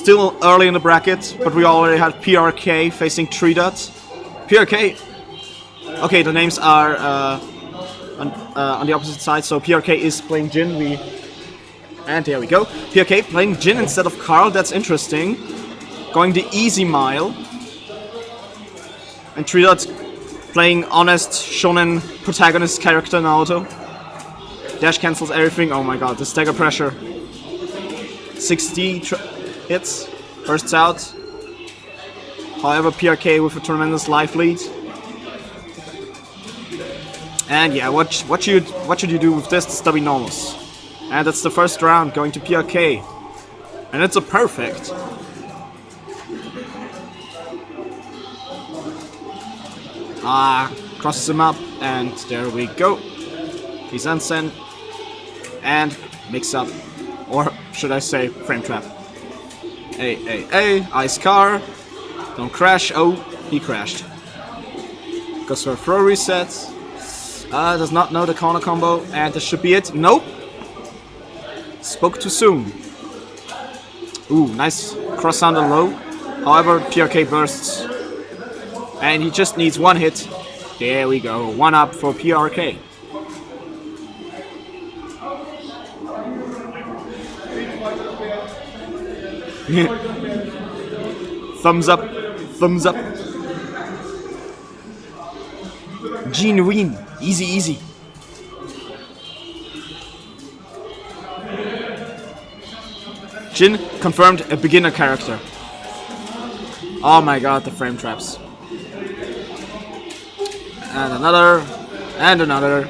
still early in the bracket, but we already had PRK facing 3-Dot. PRK. Okay, the names are on the opposite side. So PRK is playing Jin. And there we go. PRK playing Jin instead of Carl. That's interesting. Going the easy mile. And 3-Dot playing honest shonen protagonist character Naoto. Dash cancels everything. Oh my god, the stagger pressure. 60 hits, bursts out. However, PRK with a tremendous life lead. And yeah, what should you do with this stubby normals? And that's the first round going to PRK. And it's a perfect. Crosses him up, and there we go. He's unsent and mix up, or should I say frame trap. Ice car, don't crash. Oh, he crashed. Goes for a throw reset. Does not know the corner combo, and this should be it. Nope. Spoke too soon. Ooh, nice cross under low. However, PRK bursts. And he just needs one hit. There we go. 1 up for PRK. Thumbs up. Thumbs up. Genuine. Easy, easy. Jin confirmed a beginner character. Oh my god, the frame traps. And another. And another.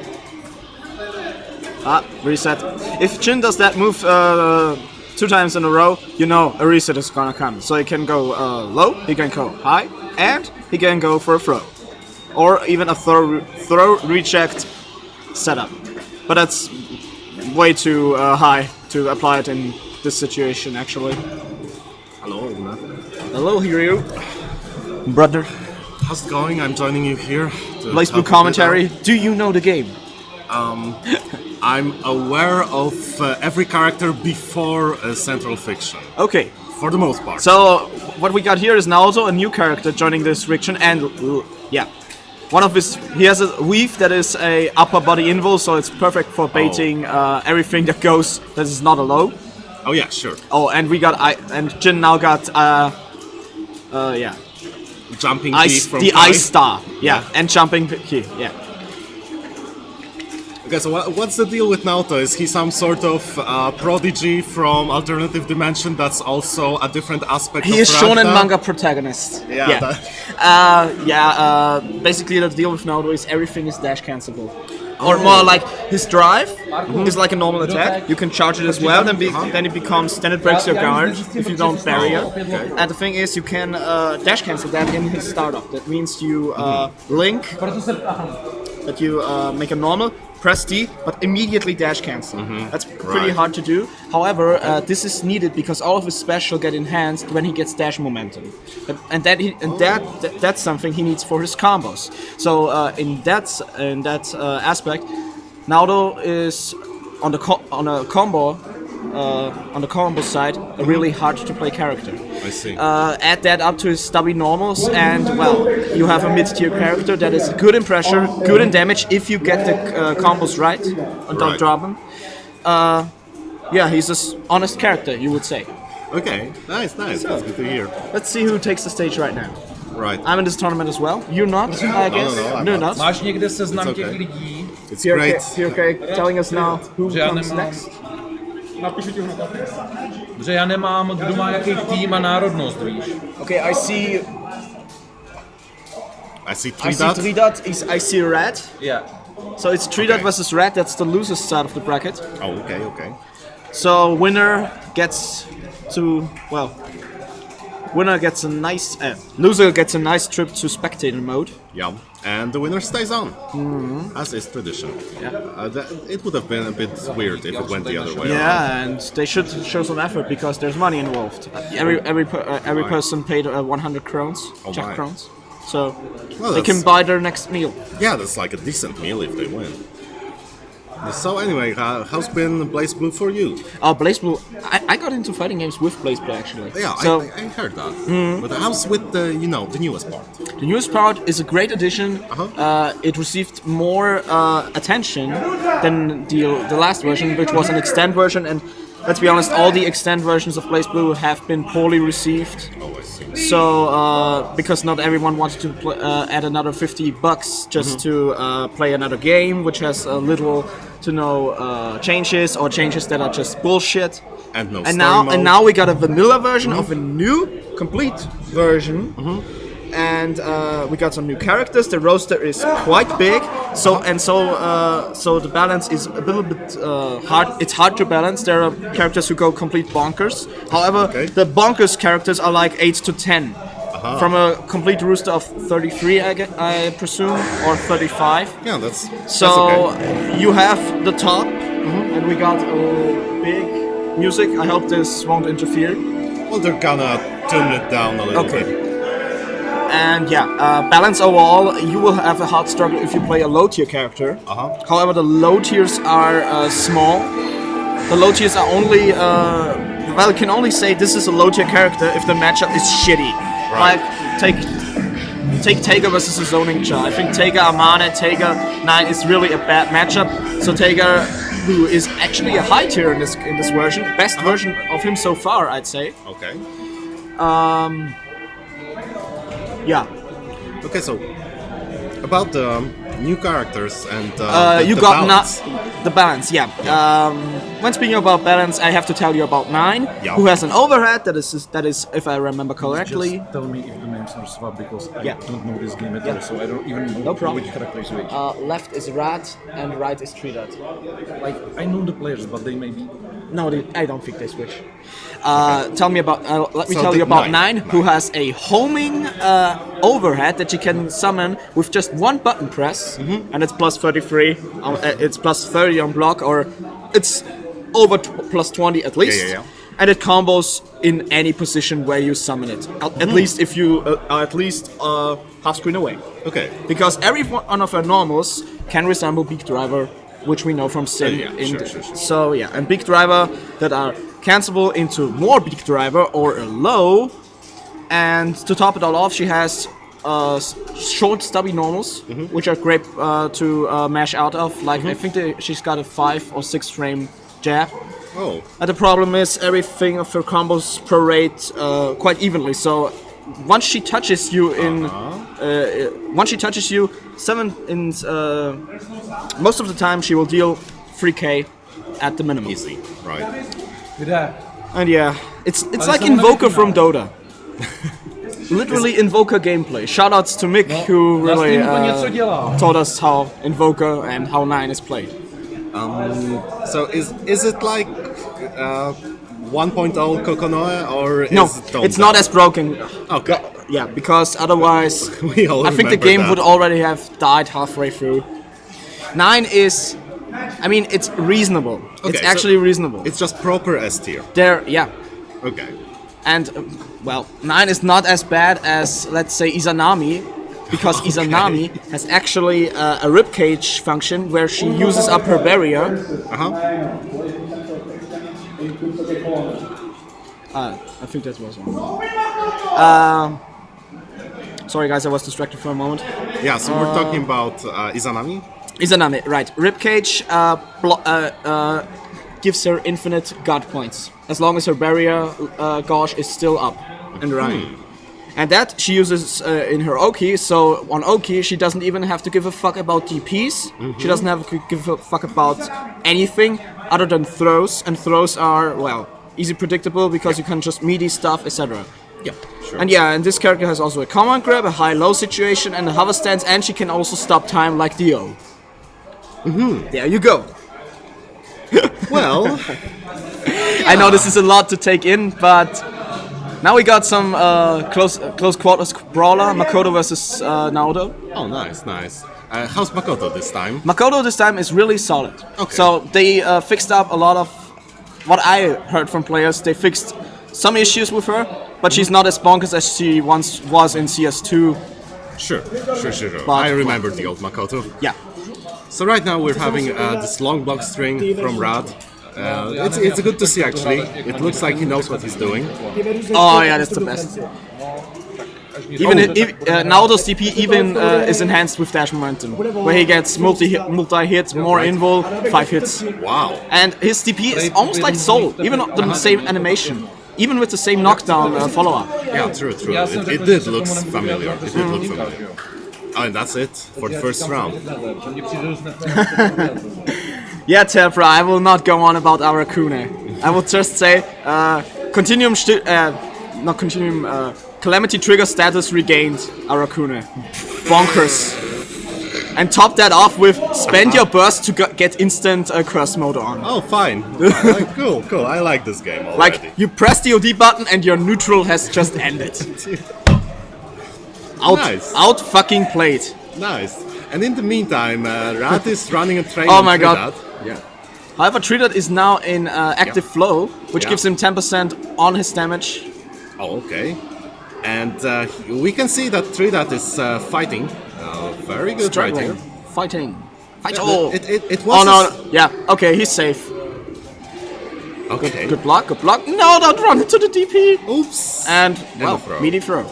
Reset. If Jin does that move 2 times in a row, you know a reset is gonna come. So he can go low, he can go high, and he can go for a throw. Or even a throw reject setup. But that's way too high to apply it in this situation, actually. Hello, Hello, Hiryu. Brother. How's it going? I'm joining you here. BlazBlue commentary. Do you know the game? I'm aware of every character before Central Fiction. Okay. For the most part. So, what we got here is Naoto, a new character joining this fiction, and yeah. He has a weave that is a upper body invul, so it's perfect for baiting everything that goes that is not a low. Oh yeah, sure. Oh, and and Jin now got yeah. Jumping Ice, key from the Kai. Ice Star, yeah, and jumping key, yeah. Okay, so what's the deal with Naoto? Is he some sort of prodigy from alternative dimension that's also a different aspect He of is shonen Ragna? manga protagonist. Yeah. Basically, the deal with Naoto is everything is dash cancelable. Or more like his drive is like a normal attack. You can charge it as well, then it breaks your guard if you don't bury it. Okay. And the thing is, you can dash cancel that in his startup. That means you link, that you make a normal, press D, but immediately dash cancel. That's pretty hard to do. However, this is needed because all of his special get enhanced when he gets dash momentum, and that's something he needs for his combos. So in that aspect, Naoto is on the combo side a really hard to play character. I see. Add that up to his stubby normals, and well, you have a mid-tier character that is good in pressure, good in damage if you get the combos right and don't drop them. Yeah, he's an honest character, you would say. Okay, nice. So, that's good to hear. Let's see who takes the stage right now. Right. I'm in this tournament as well. You're not, I guess. No, I'm You're not. not. Máš někde seznam It's těch okay. lidí? It's great. PRK telling us now who Že já comes nemám, next. že já nemám, kdo má jaký tým a národnost, víš? Okay, I see 3-Dot. 3-Dot. I see red. Yeah. So it's 3-Dot versus red. That's the loser's side of the bracket. Oh, okay. So winner gets loser gets a nice trip to spectator mode. Yeah, and the winner stays on, as is tradition. Yeah. It would have been a bit weird if it went the other way. Yeah, and they should show some effort because there's money involved. Every person paid 100 crowns, Czech crowns, so they can buy their next meal. Yeah, that's like a decent meal if they win. So anyway, how's been BlazBlue for you? BlazBlue. I got into fighting games with BlazBlue actually. Yeah, So I heard that. But how's with the the newest part? the newest part is a great addition. It received more attention than the last version, which was an extend version. And let's be honest, all the extend versions of BlazBlue have been poorly received. Oh, I see. So, because not everyone wants to add another $50 just to play another game, which has little to no changes or changes that are just bullshit. And no And story mode. now we got a vanilla version of a new, complete version. And we got some new characters. The roster is quite big, so the balance is a little bit hard. It's hard to balance. There are characters who go complete bonkers. However, the bonkers characters are like 8 to 10, from a complete roster of 33, I presume, or 35. Yeah, that's So okay. you have the top, and we got big music. I hope this won't interfere. Well, they're gonna tune it down a little Okay. bit. And balance overall, you will have a hard struggle if you play a low tier character. However, the low tiers are small. The low tiers are only, well, you can only say this is a low tier character if the matchup is shitty. Right. Like, take Tega versus a zoning Cha. I think Tega Amane, Tega 9 is really a bad matchup. So Tega, who is actually a high tier in this version, best version of him so far, I'd say. Okay. Yeah. Okay, so about the new characters and You the got balance. the balance, yeah. When speaking about balance, I have to tell you about 9, Yeah. who has an overhead that is, if I remember correctly. Just tell me if the names are swapped because Yeah. I don't know this game at all, so I don't even know No problem. which character is which. Left is Rat and right is Tridot. Like, I know the players, but they may be... No, I don't think they switch. Tell me about. Let me So tell the you about 9, nine. who has a homing overhead that you can summon with just one button press, and it's plus 33. It's plus 30 on block, or it's over plus 20 at least. Yeah. And it combos in any position where you summon it. At least if you are at least half screen away. Okay. Because every one of our normals can resemble Beak Driver, which we know from Sin. Sure. So yeah, and Beak Driver that are cancelable into more Beak Driver or a low. And to top it all off, she has short stubby normals, which are great to mash out of. Like I think she's got a 5 or 6 frame jab. Oh. And the problem is everything of her combos prorate quite evenly. So once she touches you once she touches you, most of the time she will deal 3k at the minimum. Easy. Right. And yeah, it's like Invoker from Dota. Literally Invoker gameplay. Shoutouts to Mick who really taught us how Invoker and how 9 is played. So is it like 1.0 Kokonoe or is No, it it's not as broken. Okay. Yeah, because otherwise We all I think the remember game that. would already have died halfway through. 9 is, I mean, it's reasonable. Okay, It's so actually reasonable. It's just proper S tier. Yeah. Okay. And, well, 9 is not as bad as, let's say, Izanami, because Izanami has actually a ribcage function where she uses up her barrier. I think that was one. Sorry guys, I was distracted for a moment. Yeah, so we're talking about Izanami. Izanami, right. Ribcage gives her infinite God points, as long as her barrier gauge is still up and running. And that she uses in her Oki, so on Oki she doesn't even have to give a fuck about DPs, she doesn't have to give a fuck about anything other than throws, and throws are, well, easy predictable because you can just meaty stuff, etc. Yeah, sure. And yeah, and this character has also a command grab, a high-low situation, and a hover stance, and she can also stop time like Dio. There you go. Well, I know this is a lot to take in, but now we got some close quarters brawler, Makoto versus Naoto. oh, nice. How's Makoto this time? Makoto this time is really solid. Okay. So they fixed up a lot of what I heard from players. They fixed some issues with her, but she's not as bonkers as she once was in CS2. Sure. But- I remember the old Makoto. Yeah. So right now we're having this long block string from Rad. It's good to see actually. It looks like he knows what he's doing. Oh yeah, that's the best. Even Naoto's DP even is enhanced with dash momentum, where he gets multi hits, more invul, 5 hits. Wow. And his DP is almost like Soul, even the same animation, even with the same knockdown follow-up. Yeah, true. It did look familiar. It did look familiar. Oh, and that's it for the first round. Yeah, Tepra, I will not go on about Arakune. I will just say, Calamity Trigger status regained, Arakune. Bonkers. And top that off with spend your burst to get instant curse mode on. Oh, fine. Cool. I like this game already. Like, you press the OD button and your neutral has just ended. Out fucking played. Nice. And in the meantime, Rat is running a train. Oh my god. Yeah. However, Tridot is now in active flow, which gives him 10% on his damage. Oh, okay. And we can see that Tridot is fighting. Very good Struggling. right here. Fighting. It was. Oh no. Yeah. Okay, he's safe. Okay. Good block. No, don't run into the DP. Oops. And well, throw. meaty throw.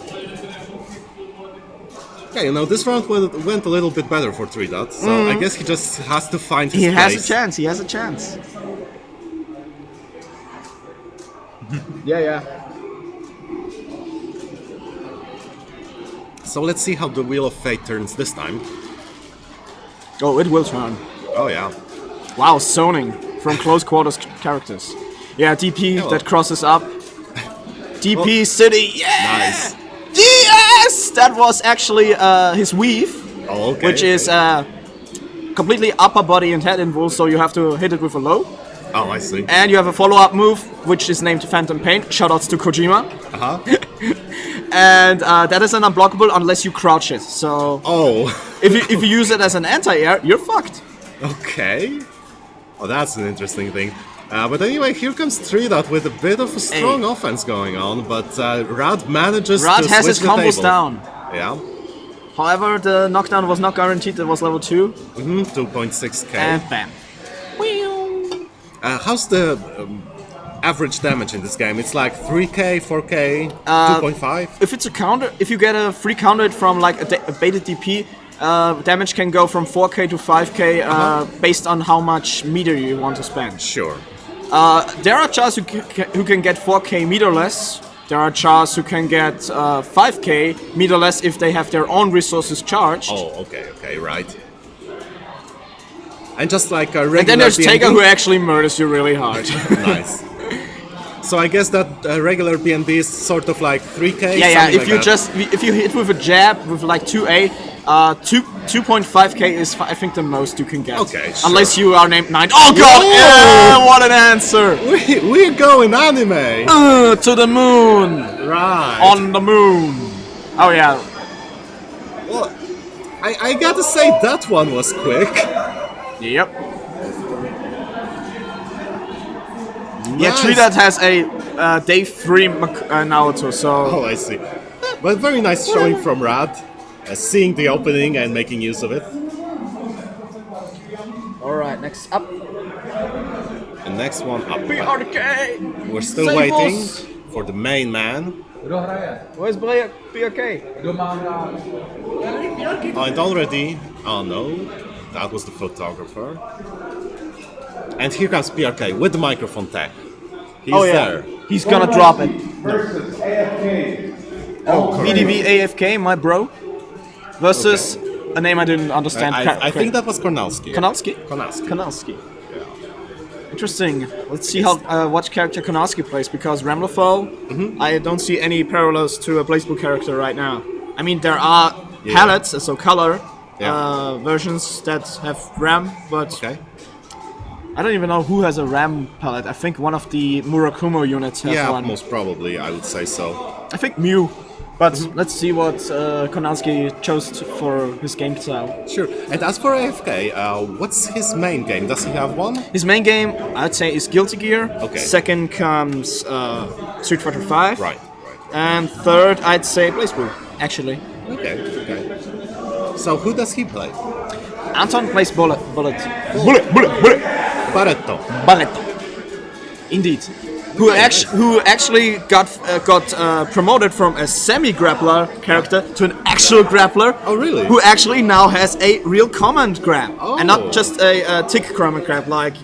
Yeah, this round went a little bit better for Tridot, so I guess he just has to find his place. He has a chance. Yeah. So let's see how the Wheel of Fate turns this time. Oh, it will turn. Oh yeah. Wow, zoning from close quarters characters. Yeah, DP that crosses up. DP City, yeah! Nice. Yes! That was actually his weave, which is completely upper body and head invul, so you have to hit it with a low. Oh, I see. And you have a follow-up move, which is named Phantom Pain. Shoutouts to Kojima. And that is an unblockable unless you crouch it. So if you use it as an anti-air, you're fucked. Okay. Oh, that's an interesting thing. But anyway, here comes Tridot with a bit of a strong offense going on, but Rad manages to switch has his the combos table. down. Yeah. However, the knockdown was not guaranteed. It was level 2. 2.6k. And bam. How's the average damage in this game? It's like 3k, 4k, 2.5? If it's a counter, if you get a free counter from like a baited DP, damage can go from 4k to 5k based on how much meter you want to spend. Sure. There are chars who can get 4k meterless. There are chars who can get 5k meterless if they have their own resources charged. Oh, okay, right. And just like a regular and then there's BNB? Taker who actually murders you really hard. Nice. So I guess that regular BNB is sort of like 3k. Yeah. If like if you hit with a jab with like 2A, 2.5k is I think the most you can get. Okay, sure. Unless you are named 9. Oh god! Yeah, what an answer! We're going anime. To the moon. Right. On the moon. Oh yeah. Well, I gotta say that one was quick. Yep. Nice. Yeah, Tridot has a day 3 Naoto, so... Oh, I see. But very nice showing from Rad, seeing the opening and making use of it. Alright, next up. The next one up. BRK! We're still Save waiting us. for the main man. Where's BRK? Oh, and already... Oh no, that was the photographer. And here comes PRK with the microphone tag. He's there. He's gonna drop it. Versus AFK. VDV AFK, my bro. Versus a name I didn't understand. I think that was Kornalski. Konalski. Interesting. Let's see how what character Konalski plays, because Ramlethal, I don't see any parallels to a BlazBlue character right now. I mean, there are palettes, so color versions that have Ram, but I don't even know who has a Ram palette. I think one of the Murakumo units has one. Most probably, I would say so. I think Mew. But let's see what Konalski chose for his game style. Sure. And as for AFK, what's his main game? Does he have one? His main game, I'd say, is Guilty Gear. Okay. Second comes Street Fighter V. Right. And third, I'd say BlazBlue, actually. Okay. So who does he play? Anton plays Bullet. Barretto. Barretto. Indeed. Who actually got promoted from a semi-grappler character to an actual grappler. Oh, really? Who actually now has a real command grab. Oh. And not just a tick command grab like...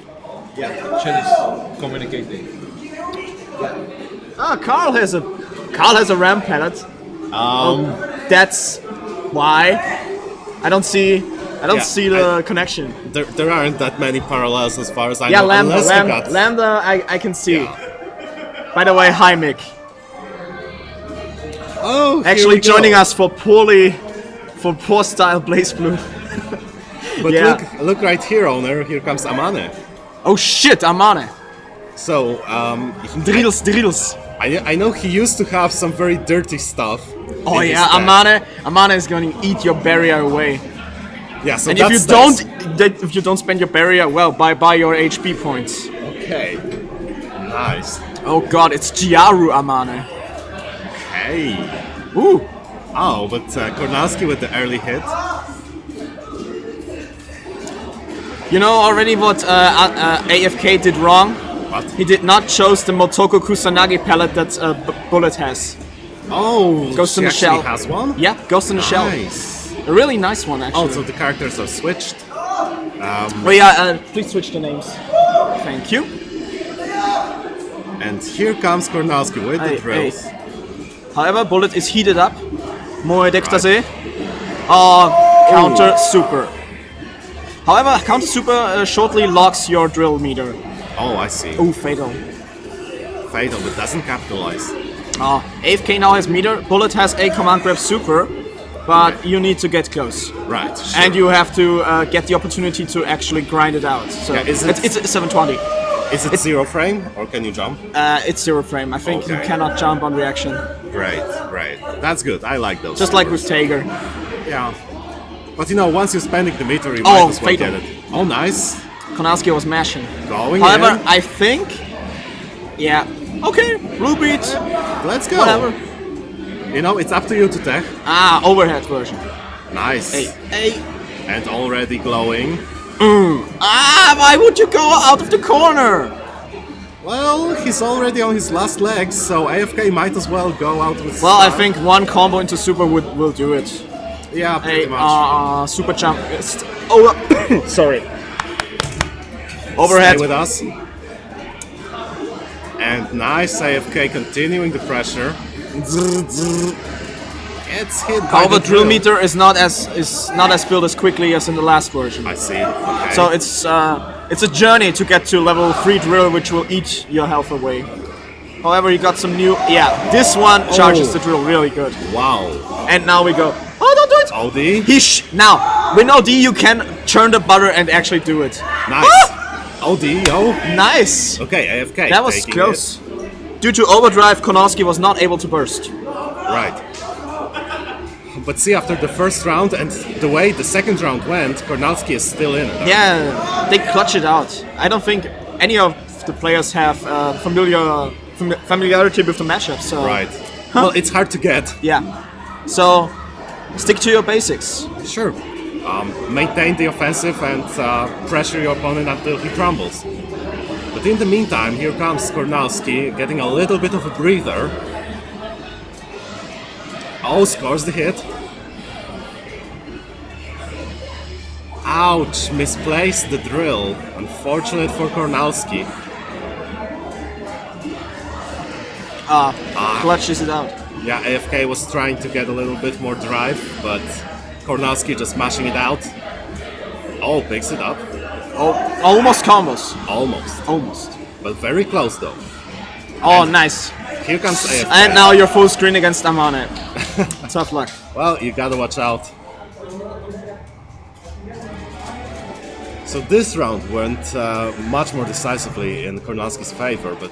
Chinese communicating. Carl has a ram pellet. That's why. I don't see the connection. There aren't that many parallels as far as I Yeah, know. Lambda, unless you got- Lambda, I can see. By the way, hi Mick. Oh, here Actually we go. joining us for poor style BlazBlue. But Yeah. look right here, owner. Here comes Amane. Oh shit, Amane. So, Drills. I know he used to have some very dirty stuff. Oh in his yeah, deck. Amane is going to eat your barrier away. Yeah, so And if that's you don't spend your barrier, well, buy your HP points. Okay. Nice. Oh god, it's Giaru Amane. Hey. Ooh. Oh, but Kornowski with the early hit. You know already what AFK did wrong? What? He did not choose the Motoko Kusanagi palette that Bullet has. Oh, Ghost in she the Shell. actually has one? Yeah, Ghost in the Shell. Nice. A really nice one, actually. Oh, so the characters are switched. Oh yeah, please switch the names. Thank you. And here comes Kornowski with the drills. However, Bullet is heated up. Moe d'Ecstasy. Counter Super. However, Counter Super shortly locks your drill meter. Oh, I see. Oh, fatal. Fatal, but doesn't capitalize. AFK now has meter. Bullet has a command grab super, but you need to get close. Right. Sure. And you have to get the opportunity to actually grind it out. So Yeah, is it's 720. Is it zero frame or can you jump? It's 0 frame. I think you Okay. cannot jump on reaction. Great. That's good. I like those. Just like with Tager. Yeah. But you know, once you're spending the meter, you Oh, might as well fatal. get it. Oh, nice. Konowski was mashing. Going However, in. I think... Yeah. Okay, blue beat. Let's go. Whatever. You know, it's up to you to tech. Overhead version. Nice. Hey. And already glowing. Why would you go out of the corner? Well, he's already on his last legs, so AFK might as well go out with Well, I style. think one combo into super will do it. Yeah, pretty much. Super jump. Sorry. Overhead. Stay with us. And nice AFK continuing the pressure. Gets hit by However, the drill meter is not as built as quickly as in the last version. I see. Okay. So it's a journey to get to level 3 drill, which will eat your health away. However, you got some new. Yeah, this one charges the drill really good. Wow. And now we go. Oh, don't do it! OD. Now with OD you can churn the butter and actually do it. Nice. OD, yo. Nice. Okay, AFK. That was taking close. Due to overdrive, Konowski was not able to burst. it. Right. But see, after the first round and the way the second round went, Kornowski is still in it. Yeah, they clutch it out. I don't think any of the players have familiarity with the matchup. So Right. Well, it's hard to get. yeah. So stick to your basics. Sure. Maintain the offensive and pressure your opponent until he crumbles. But in the meantime, here comes Kornowski getting a little bit of a breather. Oh, scores the hit. Ouch, misplaced the drill. Unfortunate for Kornowski. Clutches it out. Yeah, AFK was trying to get a little bit more drive, but Kornowski just mashing it out. Oh, picks it up. Oh, almost combos. Almost. But very close though. Oh, nice. Here comes AFK. And now you're full screen against Amane. Tough luck. Well, you gotta watch out. So this round went much more decisively in Kornowski's favor, but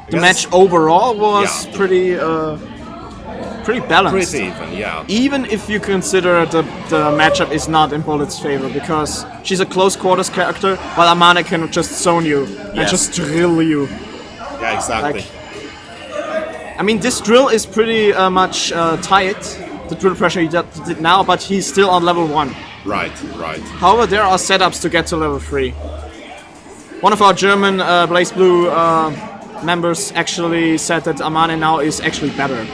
The match overall was Yeah. pretty balanced. pretty even, yeah. Even if you consider the matchup is not in Bullet's favor, because she's a close quarters character, while Amane can just zone you and Yes. just drill you. Yeah, exactly. Like, I mean, this drill is pretty much tight, the drill pressure he did now, but he's still on level 1. Right, right. However, there are setups to get to level 3. One of our German BlazBlue members actually said that Amane now is actually better.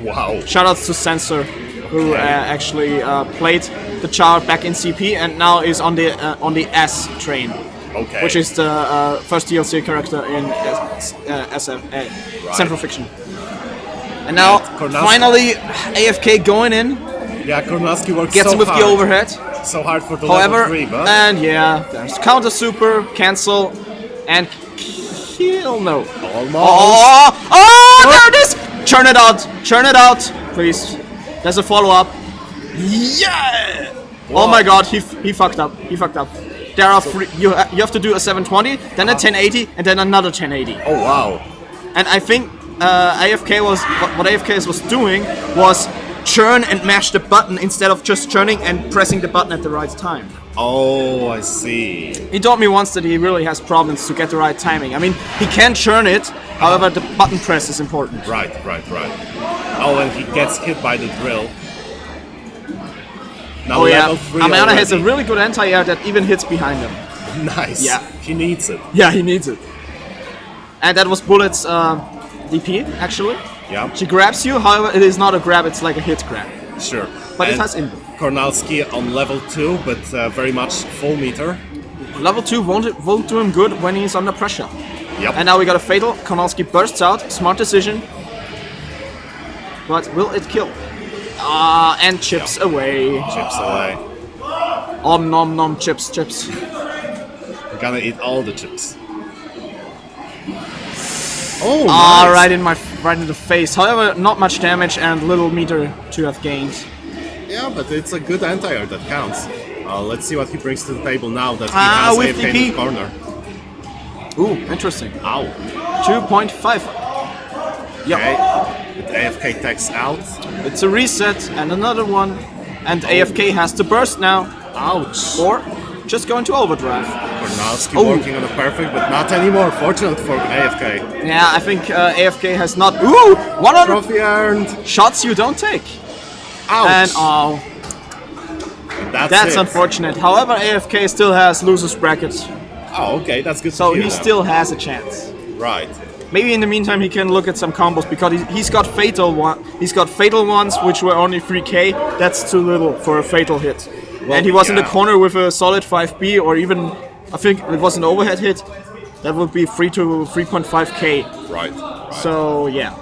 Wow. Shoutouts to Sensor, who actually played the chart back in CP and now is on the S train, Okay. which is the first DLC character in SFA, Central Fiction. And now, Kornowski. finally, AFK going in, Yeah, Kornowski works gets so him with hard. the overhead. So hard for the However, level 3, but... and yeah, there's counter super, cancel, and kill. No. Almost. Oh, there it is! Churn it out, please. There's a follow up. Yeah! Oh my god, he fucked up. There are three. You have to do a 720, then a 1080, and then another 1080. Oh wow. And I think AFK was what AFK was doing was churn and mash the button instead of just churning and pressing the button at the right time. Oh, I see. He told me once that he really has problems to get the right timing. I mean, he can churn it, however, the button press is important. Right. Oh, and he gets hit by the drill. Now Oh yeah, level 3 Amana has a already. really good anti-air that even hits behind him. Nice. Yeah. He needs it. Yeah, he needs it. And that was Bullet's DP, actually. Yeah. She grabs you, however, it is not a grab, it's like a hit grab. Sure. But and it has input. Kornowski on level 2, but very much full meter. Level 2 won't do him good when he's under pressure. Yep. And now we got a fatal. Kornowski bursts out, smart decision. But will it kill? And chips away. Chips away. Om nom nom chips. We're gonna eat all the chips. Oh, nice. Right in the face. However, not much damage and little meter to have gained. Yeah, but it's a good anti-air that counts. Let's see what he brings to the table now that he has with AFK in DP. the corner. Ooh, interesting. Ow. 2.5. Yep. Okay. With AFK techs out. It's a reset and another one. And AFK has to burst now. Ouch. Or just go into overdrive. Kornowski Oh. working on a perfect, but not anymore. Fortunate for AFK. Yeah, I think AFK has not. Ooh! 100 Trophy earned. shots you don't take. Ouch. And oh, that's it. unfortunate. However, AFK still has losers bracket, Oh, okay, that's good. so to hear he then. still has a chance. Right. Maybe in the meantime he can look at some combos because he's got fatal one. He's got fatal ones which were only 3k. That's too little for a fatal hit. Well, and he was in the yeah. corner with a solid 5B or even I think it was an overhead hit. That would be 3 to 3.5k. Right. So yeah,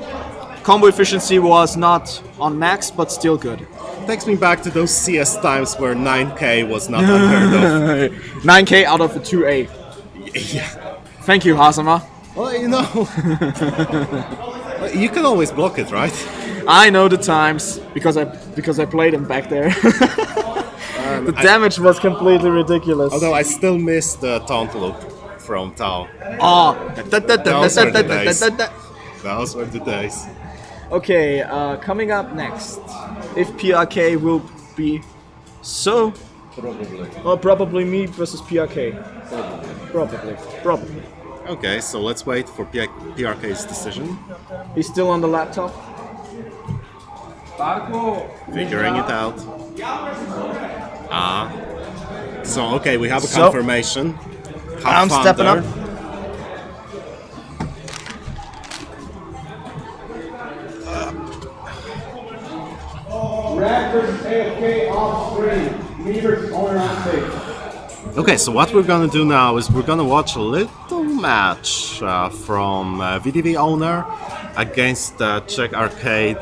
combo efficiency was not on max, but still good. Takes me back to those CS times where 9k was not unheard of. 9k out of a 2A. Yeah. Thank you, Hazama. Well, you know, you can always block it, right? I know the times because I played him back there. The damage was completely ridiculous. Although I still miss the taunt loop from Tao. Oh. Those were the days. Okay, coming up next, if PRK will be so. Probably me versus PRK. Probably. Okay, so let's wait for PRK's decision. He's still on the laptop. Figuring it out. So okay, we have a confirmation. I'm stepping up. Red versus AFK off screen. Me versus owner on stage. Okay, so what we're gonna do now is we're gonna watch a little match from VDV owner against Czech Arcade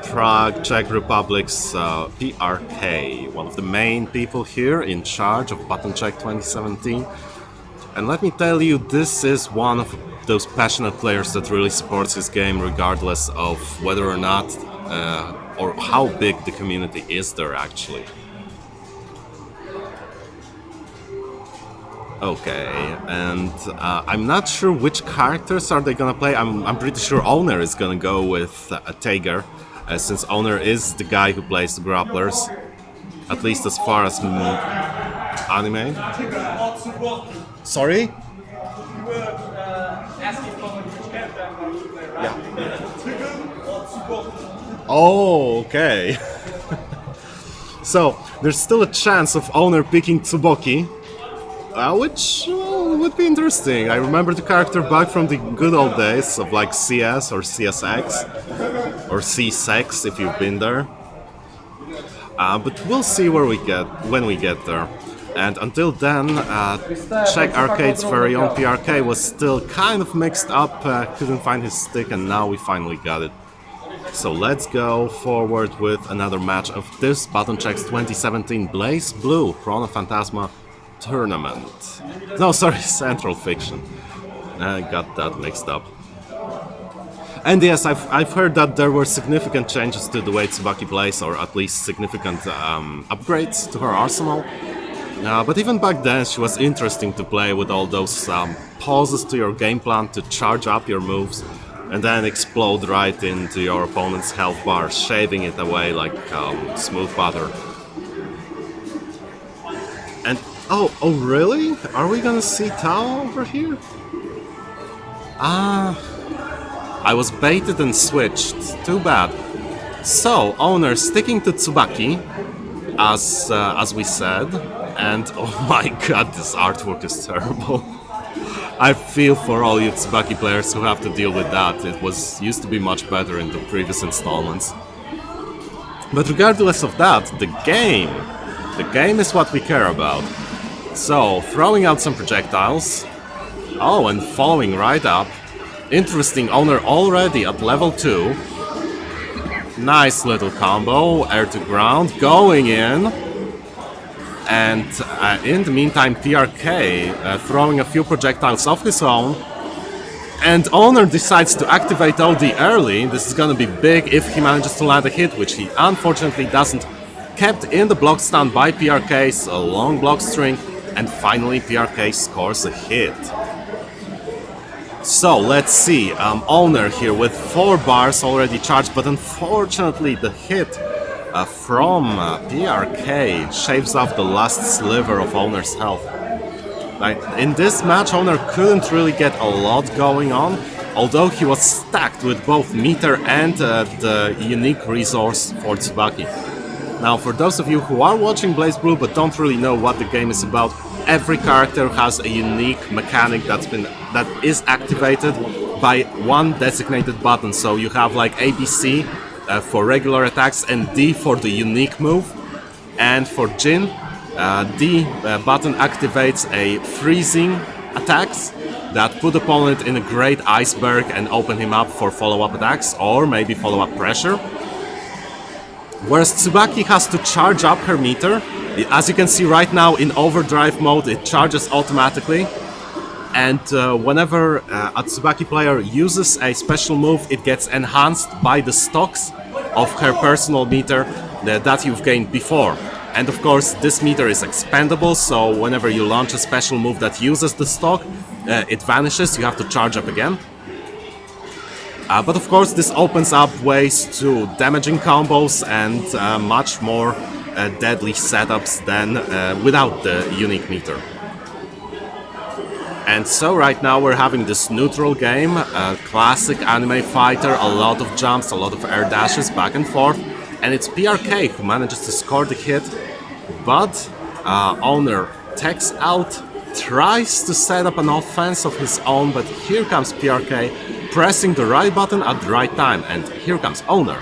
Prague, Czech Republic's PRK, one of the main people here in charge of Button Check 2017. And let me tell you, this is one of those passionate players that really supports his game regardless of whether or not or how big the community is there actually. Okay, and I'm not sure which characters are they gonna play. I'm pretty sure Owner is gonna go with Tager, since Owner is the guy who plays the grapplers, at least as far as anime. Sorry? Oh, okay. So there's still a chance of Owner picking Tsuboki, which would be interesting. I remember the character back from the good old days of like CS or CSX or C-Sex if you've been there. But we'll see where we get when we get there. And until then, Czech Arcade's very own PRK was still kind of mixed up, couldn't find his stick, and now we finally got it. So let's go forward with another match of this Button Check's 2017 BlazBlue Chrono Phantasma tournament. No, sorry, Central Fiction. I got that mixed up. And yes, I've heard that there were significant changes to the way Tsubaki plays, or at least significant upgrades to her arsenal. But even back then, she was interesting to play with all those pauses to your game plan to charge up your moves and then explode right into your opponent's health bar, shaving it away like smooth butter. And oh really? Are we gonna see Tao over here? I was baited and switched. Too bad. So, Owner sticking to Tsubaki, as we said, and oh my god, this artwork is terrible. I feel for all you Tsubaki players who have to deal with that. It used to be much better in the previous installments. But regardless of that, the game is what we care about. So, throwing out some projectiles, and following right up. Interesting Owner already at level 2. Nice little combo, air to ground, going in. And in the meantime, PRK throwing a few projectiles of his own. And Owner decides to activate OD early. This is gonna be big if he manages to land a hit, which he unfortunately doesn't. Kept in the block stun by PRK's a long block string. And finally, PRK scores a hit. So let's see, Owner here with 4 bars already charged, but unfortunately the hit from PRK shaves off the last sliver of Owner's health. Like, in this match, Owner couldn't really get a lot going on, although he was stacked with both meter and the unique resource for Tsubaki. Now, for those of you who are watching BlazBlue but don't really know what the game is about, every character has a unique mechanic that is activated by one designated button. So you have like ABC for regular attacks and D for the unique move. And for Jin, D button activates a freezing attacks that put opponent in a great iceberg and open him up for follow-up attacks or maybe follow-up pressure. Whereas Tsubaki has to charge up her meter. As you can see right now in overdrive mode, it charges automatically. And whenever a Tsubaki player uses a special move, it gets enhanced by the stocks of her personal meter that you've gained before. And of course, this meter is expendable, so whenever you launch a special move that uses the stock, it vanishes, you have to charge up again. But of course, this opens up ways to damaging combos and much more deadly setups than without the unique meter. And so right now we're having this neutral game, a classic anime fighter, a lot of jumps, a lot of air dashes back and forth, and it's PRK who manages to score the hit, but Owner techs out, tries to set up an offense of his own, but here comes PRK pressing the right button at the right time, and here comes Owner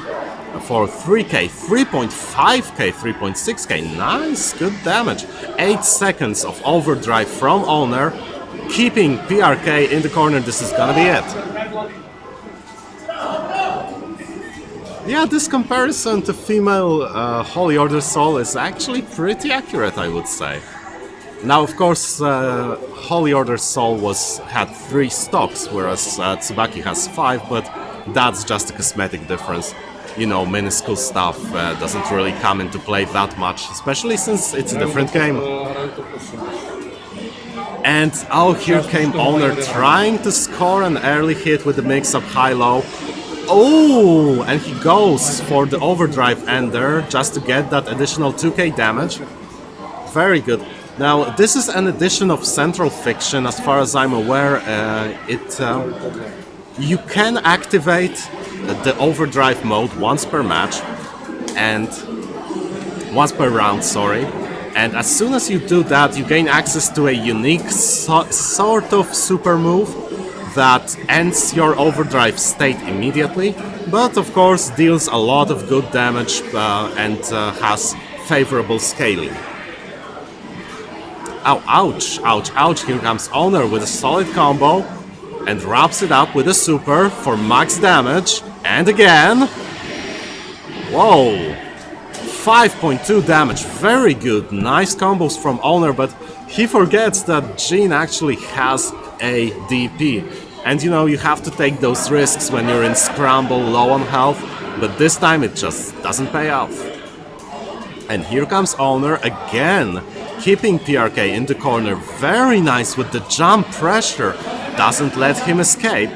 for 3k, 3.5k, 3.6k, nice, good damage. 8 seconds of overdrive from Owner, keeping PRK in the corner. This is gonna be it. Yeah, this comparison to female Holy Order Soul is actually pretty accurate, I would say. Now, of course, Holy Order Soul had 3 stocks, whereas Tsubaki has 5, but that's just a cosmetic difference. You know, minuscule stuff doesn't really come into play that much, especially since it's a different game. And here came Owner trying to score an early hit with the mix-up high-low. Oh, and he goes for the overdrive ender just to get that additional 2k damage. Very good. Now, this is an edition of Central Fiction, as far as I'm aware. You can activate the overdrive mode once per match, and once per round, sorry. And as soon as you do that, you gain access to a unique sort of super move that ends your overdrive state immediately, but of course deals a lot of good damage and has favorable scaling. Oh, ouch, ouch, ouch, here comes Owner with a solid combo and wraps it up with a super for max damage, and again, whoa, 5.2 damage, very good, nice combos from Owner, but he forgets that Jin actually has a DP. And you know, you have to take those risks when you're in Scramble low on health, but this time it just doesn't pay off. And here comes Owner again, keeping PRK in the corner, very nice with the jump pressure, doesn't let him escape,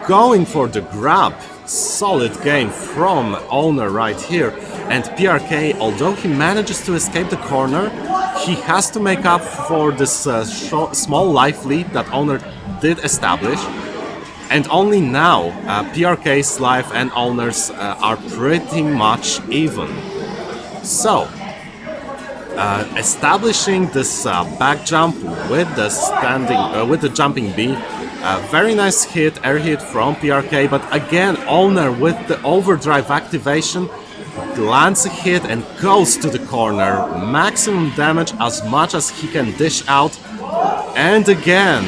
going for the grab, solid game from Owner right here. And PRK, although he manages to escape the corner, he has to make up for this small life lead that Owner did establish. And only now, PRK's life and Owner's are pretty much even. So, establishing this back jump with the jumping B, very nice hit, air hit from PRK. But again, Owner with the overdrive activation lands a hit and goes to the corner, maximum damage as much as he can dish out, and again.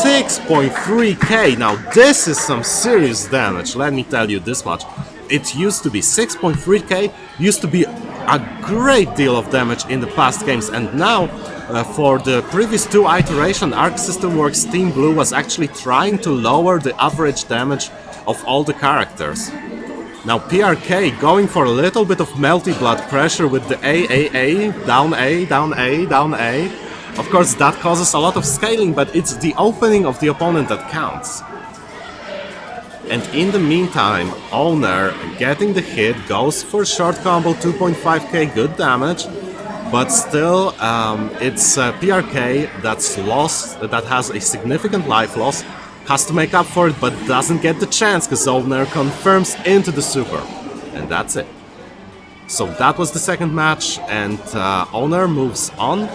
6.3k. Now this is some serious damage, let me tell you this much. It used to be 6.3k, used to be a great deal of damage in the past games, and now for the previous two iterations, Arc System Works Team Blue was actually trying to lower the average damage of all the characters. Now PRK going for a little bit of melty blood pressure with the AAA, down A, down A, down A. Of course, that causes a lot of scaling, but it's the opening of the opponent that counts. And in the meantime, Owner getting the hit, goes for short combo, 2.5k, good damage, but still it's PRK that's lost, that has a significant life loss, has to make up for it, but doesn't get the chance because Owner confirms into the super, and that's it. So that was the second match, and Owner moves on.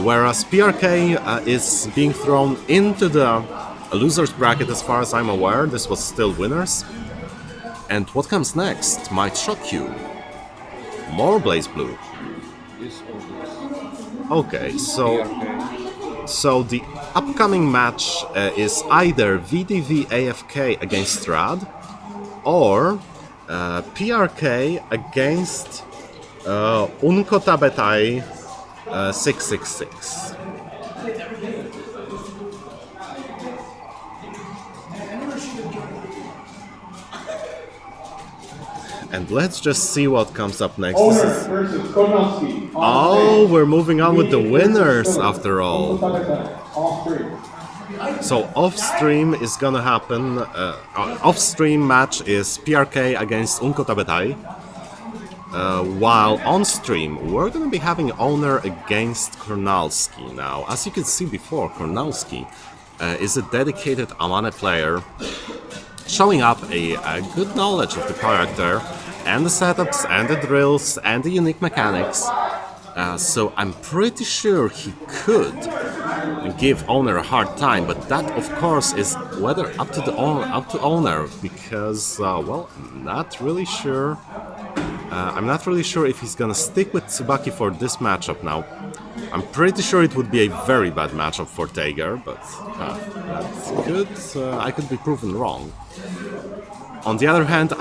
Whereas PRK is being thrown into the loser's bracket as far as I'm aware. This was still winners. And what comes next might shock you. More BlazBlue. Okay, so the upcoming match is either VDV AFK against Strad or PRK against Unkotabetai 666. And let's just see what comes up next. Oh, we're moving on with the winners after all. So off-stream is gonna happen. Off-stream match is PRK against Unkotabetai. While on stream, we're gonna be having Owner against Kornalski. Now, as you can see before, Kornalski is a dedicated Amane player, showing up a good knowledge of the character, and the setups, and the drills, and the unique mechanics. So I'm pretty sure he could give Owner a hard time, but that, of course, is whether up to Owner, because well, I'm not really sure. I'm not really sure if he's gonna stick with Tsubaki for this matchup now. I'm pretty sure it would be a very bad matchup for Tager, but that's good. I could be proven wrong. On the other hand,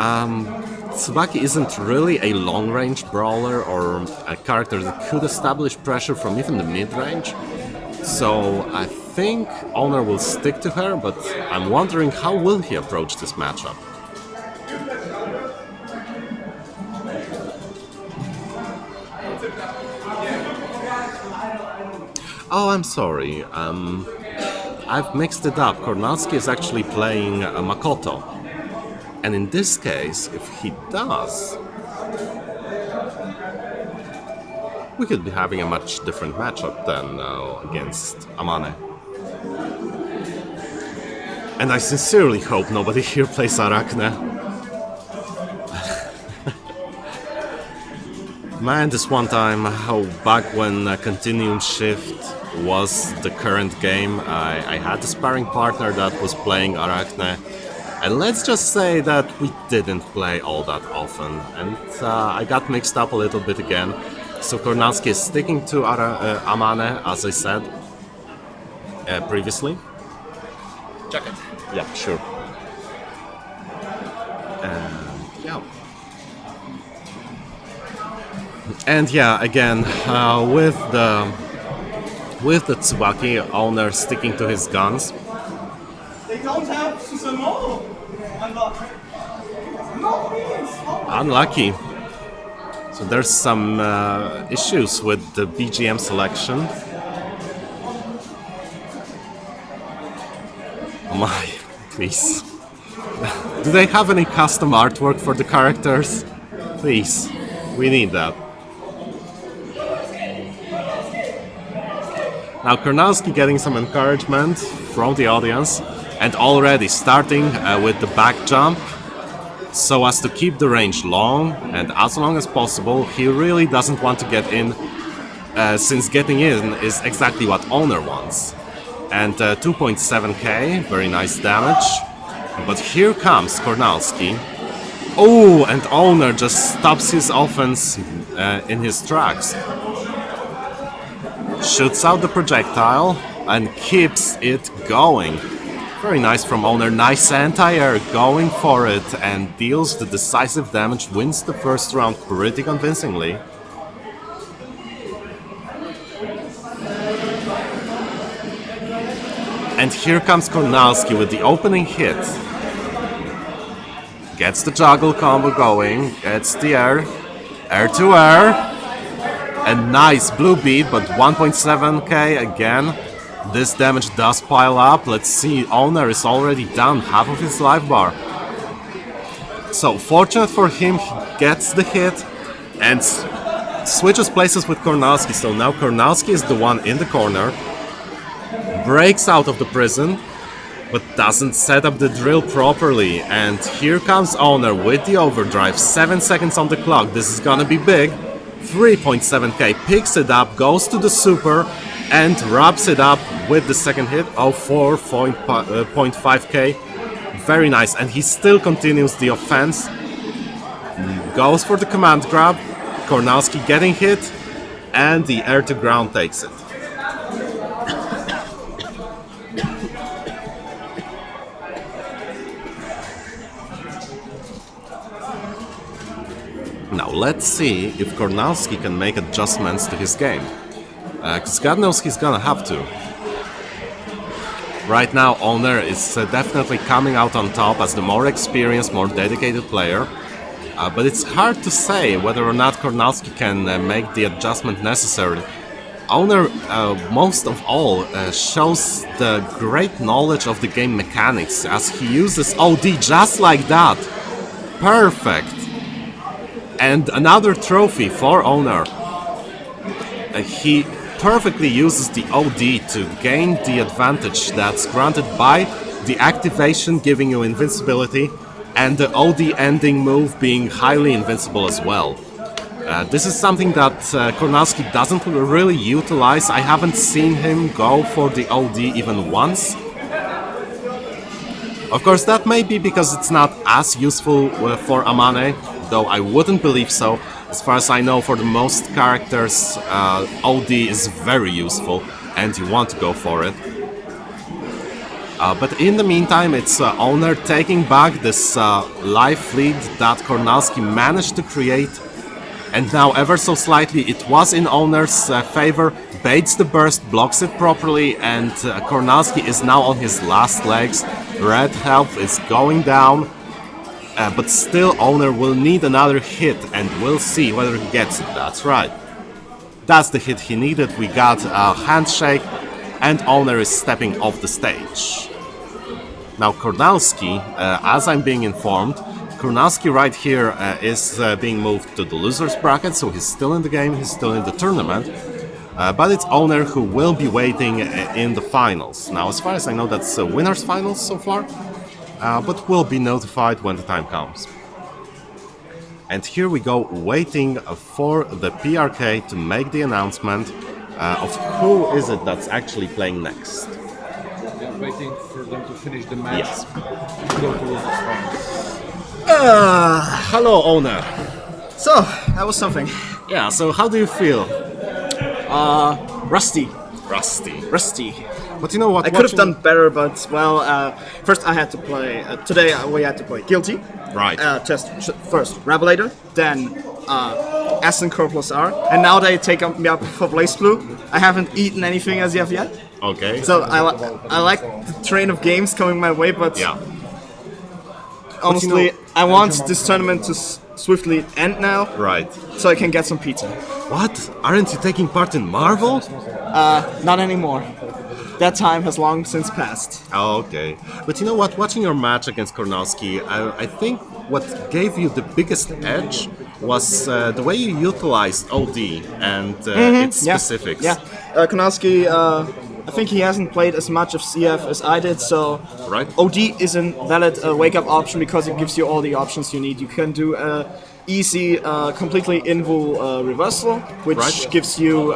Tsubaki isn't really a long-range brawler or a character that could establish pressure from even the mid-range. So I think Owner will stick to her, but I'm wondering how will he approach this matchup. Oh, I'm sorry. I've mixed it up. Kornalski is actually playing Makoto. And in this case, if he does, we could be having a much different matchup than against Amane. And I sincerely hope nobody here plays Arachne. Man, this one time, back when Continuum Shift was the current game, I had a sparring partner that was playing Arachne, and let's just say that we didn't play all that often, and I got mixed up a little bit again. So Kornalski is sticking to Amane, as I said previously. Check it. Yeah, sure. Yeah. And yeah, again, with the Tsubaki owner sticking to his guns. They don't have Susanoo. Unlucky. So there's some issues with the BGM selection. Oh my, please. Do they have any custom artwork for the characters? Please, we need that. Now Kornalski getting some encouragement from the audience and already starting with the back jump so as to keep the range long and as long as possible. He really doesn't want to get in since getting in is exactly what Owner wants. And 2.7k, very nice damage. But here comes Kornalski. Oh, and Owner just stops his offense in his tracks. Shoots out the projectile and keeps it going. Very nice from Owner. Nice anti-air, going for it, and deals the decisive damage, wins the first round pretty convincingly. And here comes Kornalski with the opening hit. Gets the juggle combo going, gets the air to air. A nice blue beat, but 1.7k again. This damage does pile up. Let's see, Owner is already down half of his life bar. So fortunate for him, he gets the hit and switches places with Kornalski. So now Kornalski is the one in the corner. Breaks out of the prison, but doesn't set up the drill properly. And here comes Owner with the overdrive. 7 seconds on the clock. This is gonna be big. 3.7k, picks it up, goes to the super, and wraps it up with the second hit of 4.5k. Very nice, and he still continues the offense. Goes for the command grab. Kornalski getting hit, and the air to ground takes it. Now let's see if Kornalski can make adjustments to his game. Because God knows he's gonna have to. Right now Owner is definitely coming out on top as the more experienced, more dedicated player. But it's hard to say whether or not Kornalski can make the adjustment necessary. Owner, most of all, shows the great knowledge of the game mechanics as he uses OD just like that. Perfect! And another trophy for Owner. He perfectly uses the OD to gain the advantage that's granted by the activation giving you invincibility and the OD ending move being highly invincible as well. This is something that Kornalski doesn't really utilize. I haven't seen him go for the OD even once. Of course, that may be because it's not as useful for Amane, though I wouldn't believe so. As far as I know, for the most characters, OD is very useful, and you want to go for it. But in the meantime, it's Owner taking back this life lead that Kornalski managed to create. And now, ever so slightly, it was in Owner's favor. Baits the burst, blocks it properly, and Kornalski is now on his last legs. Red health is going down. But still, Owner will need another hit, and we'll see whether he gets it. That's right. That's the hit he needed. We got a handshake, and Owner is stepping off the stage. Now Kornalski, as I'm being informed, Kornalski right here is being moved to the loser's bracket, so he's still in the game, he's still in the tournament. But it's Owner who will be waiting in the finals. Now, as far as I know, that's winner's finals so far. But we'll be notified when the time comes. And here we go, waiting for the PRK to make the announcement of who is it that's actually playing next. Yeah, waiting for them to finish the match. Yes. Go to losers finals. Hello, owner. So, that was something. Yeah, so how do you feel? Rusty. Rusty. But you know what? I could have done better, but well, first I had to play. Today we had to play Guilty. Right. First Revelator, then Ascent Core plus R, and now they take me up for BlazBlue. I haven't eaten anything as of yet. Okay. So I like the train of games coming my way, but Yeah. honestly, I want this tournament to swiftly end now, Right. so I can get some pizza. What? Aren't you taking part in Marvel? Not anymore. That time has long since passed. Oh, okay. But you know what? Watching your match against Kornowski, I think what gave you the biggest edge was the way you utilized OD and its specifics. Yeah, Konowski, I think he hasn't played as much of CF as I did, so Right. OD is a valid wake-up option because it gives you all the options you need. You can do easy, completely invul reversal, which Right. gives you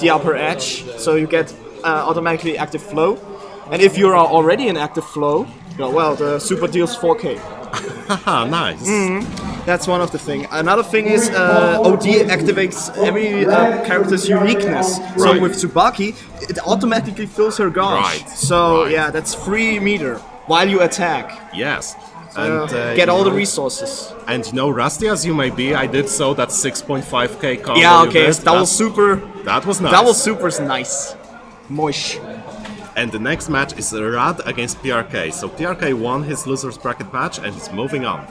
the upper edge, so you get automatically active flow. And if you are already in active flow, well, the super deals 4k. Haha, nice. That's one of the things. Another thing is OD activates every character's uniqueness. So Right. with Tsubaki, it automatically fills her gauge. Right. So Right. yeah, that's 3 meter while you attack. Yes. Get all the you know- resources. And you know, rusty as you may be, I did so that 6.5k combo. Yeah, you okay, did. it's double super. That was nice. Double super's nice. Moish. And the next match is Rad against PRK. So PRK won his losers bracket match and he's moving on.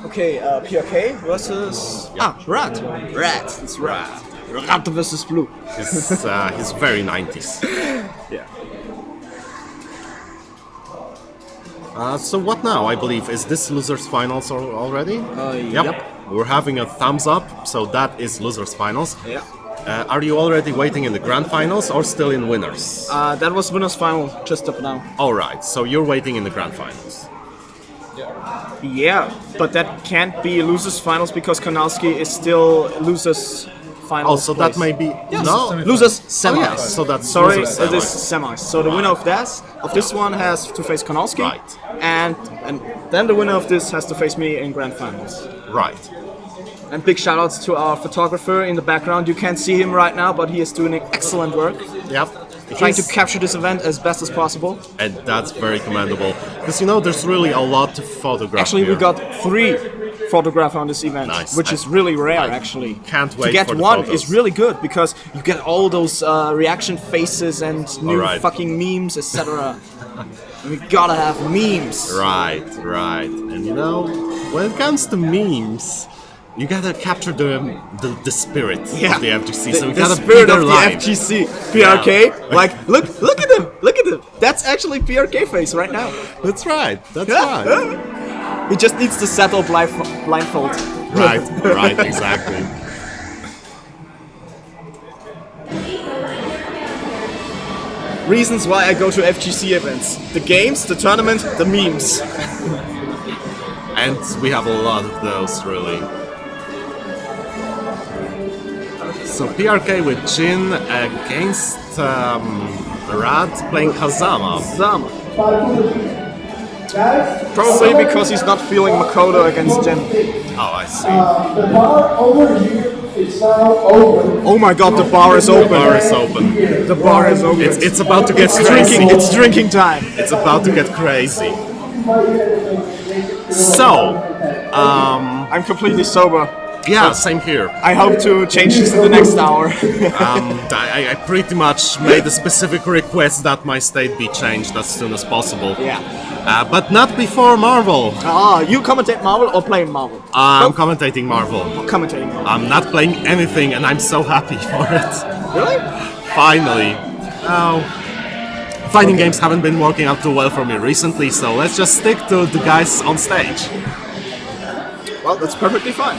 Okay, PRK versus Rat. Rat. It's Rat. Rat versus Blue. He's very 90s. Yeah. So what now, I believe? Is this losers finals already? Yep. We're having a thumbs up, so that is losers finals. Yeah. Are you already waiting in the grand finals or still in winners? That was winners final just up now. Alright, so you're waiting in the grand finals. Yeah, but that can't be losers finals because Konowski is still losers finals. Oh, so that may be... Yes. No, Losers semis. Oh, yeah, so that's Sorry, losers it is semis. semis. So the winner of this one has to face Konowski. Right. And then the winner of this has to face me in grand finals. Right. And big shout outs to our photographer in the background. You can't see him right now, but he is doing excellent work. Yep. Trying to capture this event as best as possible. And that's very commendable. Because, you know, there's really a lot to photograph Actually, here. we got 3 photographs on this event, Nice. which is really rare, actually. Can't wait to get for the one photos. is really good because you get all those reaction faces and new Alright. fucking memes, etc. We gotta have memes. Right. And, you know, when it comes to memes... You gotta capture the spirit of the FGC, so you the gotta spirit be of there the live. FGC, PRK. Yeah. Like, look at him! That's actually PRK face right now. That's right. That's right. He just needs to settle blindfold. Right. Exactly. Reasons why I go to FGC events: the games, the tournament, the memes. And we have a lot of those, really. So PRK with Jin against Rad playing Hazama. Zama. Probably because he's not feeling Makoto against Jin. Oh, I see. The bar over here is now open. Oh my god, the bar is open. The bar is open. The bar is open. It's about to get It's crazy. drinking. It's drinking time. It's about to get crazy. So, I'm completely sober. yeah, same here. I hope to change this in the next hour. I pretty much made a specific request that my state be changed as soon as possible. Yeah. But not before Marvel. You commentate Marvel or play Marvel? I'm commentating Marvel. Commentating Marvel. I'm not playing anything, and I'm so happy for it. Really? Finally. Oh, Fighting games haven't been working out too well for me recently, so let's just stick to the guys on stage. Well, that's perfectly fine.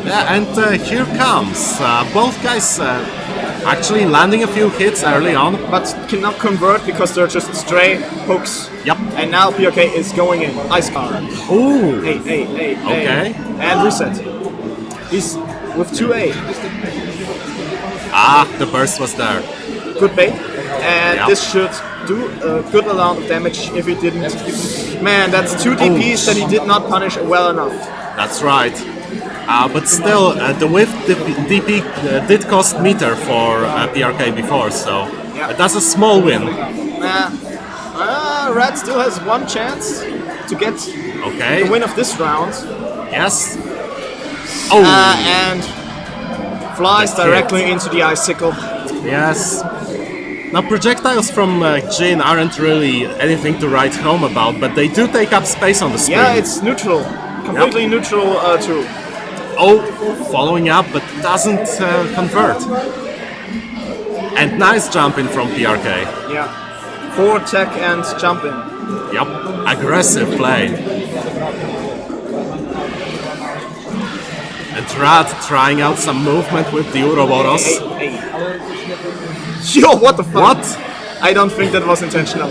Yeah, and here comes both guys actually landing a few hits early on. But cannot convert because they're just stray hooks. Yep. And now PRK is going in. Ice car. Ooh. Hey. Okay. And reset. He's with 2A. Ah, the burst was there. Good bait. And Yep. this should do a good amount of damage if he didn't. Man, that's 2 DPs that he did not punish well enough. That's right. But still, the whiff DP did cost meter for PRK before, so Yeah. that's a small win. Red still has one chance to get Okay. the win of this round. Yes. Oh, And flies The directly hit. into the icicle. yes. Now, projectiles from Jin aren't really anything to write home about, but they do take up space on the screen. Yeah, it's neutral. Completely neutral too. Oh, following up, but doesn't convert. And nice jump in from PRK. Yeah. 4 tech and jump in. Yep, aggressive play. And Rad trying out some movement with the Uroboros. Hey. Yo, what the fuck? What? I don't think that was intentional.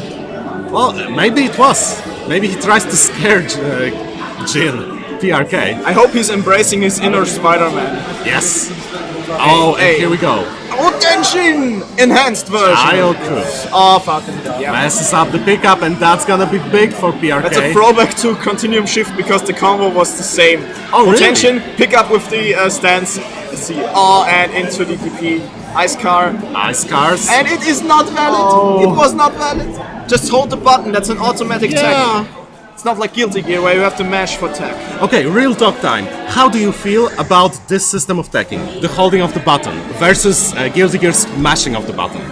Well, maybe it was. Maybe he tries to scare Jin, PRK. I hope he's embracing his inner Spider-Man. Yes. Oh, and Hey. here we go. Oh, Genshin! Enhanced version. Ayoku Oh, fuck. Yeah. messes up the pickup, and that's gonna be big for PRK. That's a throwback to Continuum Shift because the combo was the same. Oh, really? Tension, pick up with the stance. Let's see. Oh, and into the DP. Ice car. Ice cars. And it is not valid. Oh. It was not valid. Just hold the button. That's an automatic Yeah. tech. It's not like Guilty Gear where you have to mash for tech. Okay, real talk time. How do you feel about this system of teching? The holding of the button versus Guilty Gear's mashing of the button.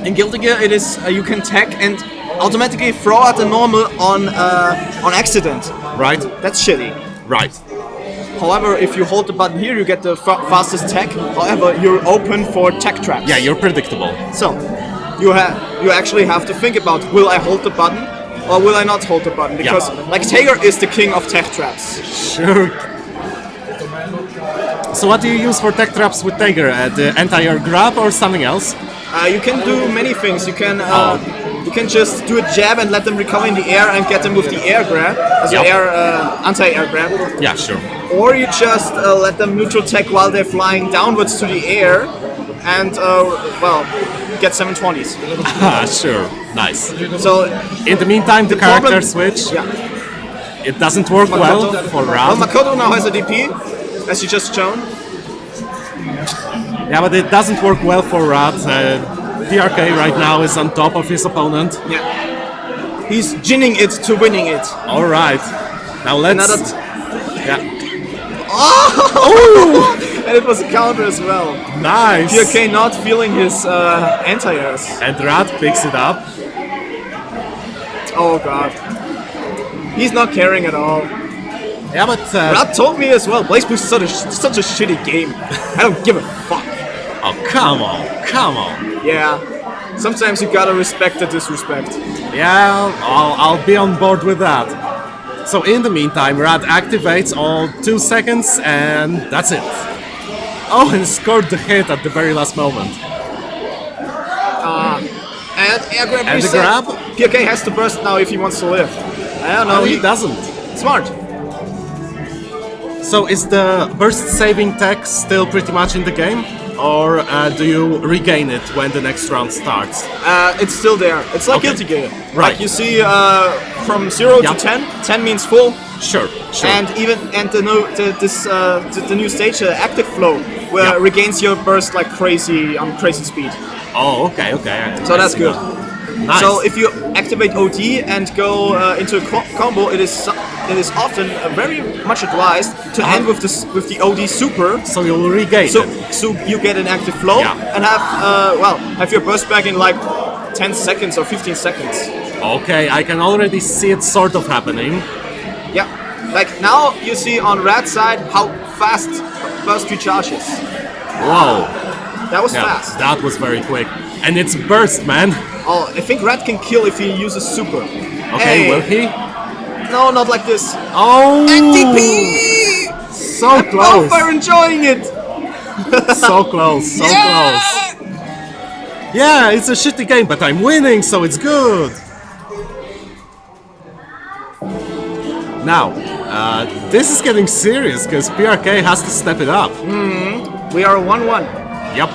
In Guilty Gear, it is you can tech and automatically throw out the normal on accident. Right? That's shitty. Right. However, if you hold the button here, you get the fastest tech. However, you're open for tech traps. Yeah, you're predictable. So, you actually have to think about, will I hold the button or will I not hold the button? Because like Tager is the king of tech traps. Sure. So what do you use for tech traps with Tiger? The anti-air grab or something else? You can do many things. You can just do a jab and let them recover in the air and get them with the air grab, as Yep. anti-air grab. Yeah, sure. Or you just let them neutral tech while they're flying downwards to the air and, get 720s. Sure. Nice. So, In the meantime, the character problem- switch, yeah. it doesn't work well for Well, Rad. Makoto now has a DP, as you just shown. Yeah, but it doesn't work well for Rad. DRK right now is on top of his opponent. Yeah. He's ginning it to winning it. All right. Now let's. Another Yeah. And it was a counter as well. Nice. PRK not feeling his anti-airs. And Rad picks it up. Oh god. He's not caring at all. Yeah, but Rad told me as well, BlazBlue is such a shitty game. I don't give a fuck. oh come on, come on. Yeah. Sometimes you gotta respect the disrespect. Yeah, I'll be on board with that. So in the meantime, Rad activates all 2 seconds, and that's it. Oh, and scored the hit at the very last moment. And air grab And the reset. grab? PRK has to burst now if he wants to live. I don't know. No, he doesn't. Smart. So is the burst saving tech still pretty much in the game? Or do you regain it when the next round starts? It's still there. It's like Okay. Guilty Gear. Right. Like you see, from 0 Yeah. to 10, 10 means full. Sure, sure. And the new stage, active flow, where Yeah. it regains your burst like crazy on crazy speed. Oh, okay, okay. So I that's see good. that. Nice. So if you activate OD and go into a combo, it is often very much advised to end with the OD super. So you'll regain So, it. so you get an active flow Yeah. and have your burst back in like 10 seconds or 15 seconds. Okay, I can already see it sort of happening. Yeah, like now you see on Rad's side how fast burst recharges. Whoa. That was Yeah, fast. that was very quick. And it's burst, man. Oh, I think Rat can kill if he uses super. Okay, will he? No, not like this. Oh! NTP! So close! Both are enjoying it! So close, so close. Yeah, it's a shitty game, but I'm winning, so it's good. Now, this is getting serious because PRK has to step it up. We are 1-1. Yep.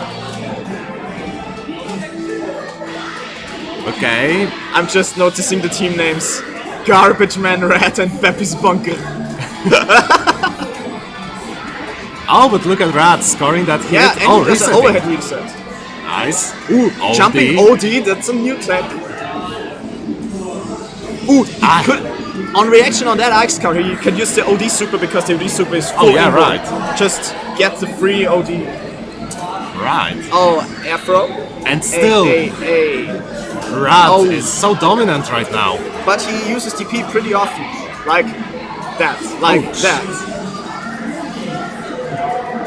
Okay. I'm just noticing the team names. Garbage Man Rat and Peppy's Bunker. Oh, but look at Rat scoring that hit. Yeah, and oh, there's an resetting. overhead reset. Nice. Ooh, OD. Jumping OD, that's a new tech. Ooh, on reaction on that Ice counter, you can use the OD super because the OD super is full. Oh, yeah, input. right. Just get the free OD. Right. Oh, air throw. And still, Rat is so dominant right now. But he uses TP pretty often. Like that. Like Ouch. that.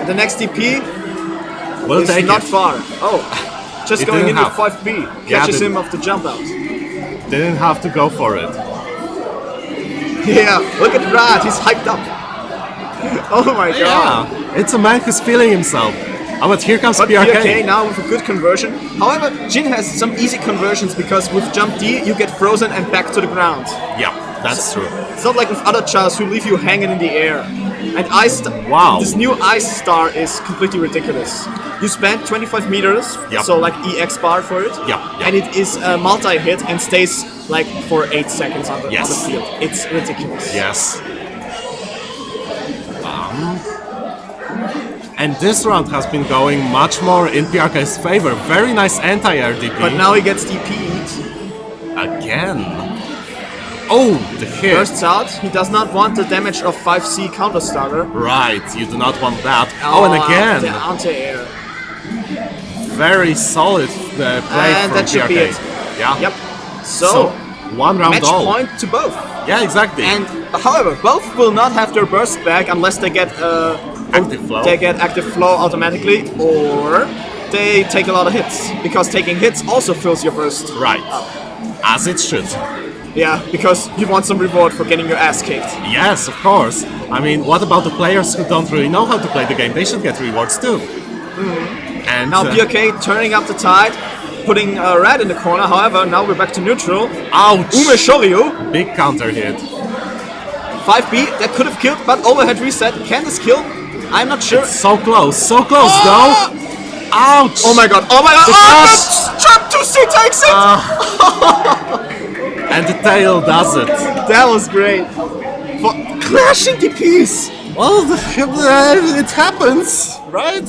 And the next TP We'll is take not it. far. Oh, just It going didn't into have- 5B. Yeah, Catches the- him off the jump out. Didn't have to go for it. Yeah, look at Rat, he's hyped up. Oh my god. Yeah, it's a man who's feeling himself. Oh, but here comes But PRK. PRK now with a good conversion. However, Jin has some easy conversions because with jump D you get frozen and back to the ground. Yeah, that's true. It's not like with other chars who leave you hanging in the air. And Wow. this new Ice Star is completely ridiculous. You spend 25 meters, Yep. so like EX bar for it. Yep, yep. And it is a multi-hit and stays like for 8 seconds on the Yes. field. It's ridiculous. Yes. And this round has been going much more in PRK's favor. Very nice anti-air DP. But now he gets DP'd. Again. Oh, the hit. Bursts out. He does not want the damage of 5C counter starter. Right, you do not want that. Oh, and The again. anti-air. Very solid play And from that should PRK. be it. Yeah. Yep. So, So, one round match all. point to both. Yeah, exactly. And however, both will not have their burst back unless they get active flow. they get active flow automatically, or they take a lot of hits. Because taking hits also fills your burst. Right. As it should. Yeah, because you want some reward for getting your ass kicked. Yes, of course. I mean, what about the players who don't really know how to play the game? They should get rewards too. And Now PRK turning up the tide, putting Red in the corner. However, now we're back to neutral. ouch! Ume Shoryu, Big counter hit. 5B, that could have killed, but overhead reset. Can this kill? I'm not sure. So close though. Ouch! Oh my god, oh my god, The oh, flash! that Trap 2C takes it! And the tail does it. That was great. For clashing DPs! Well, it happens, right?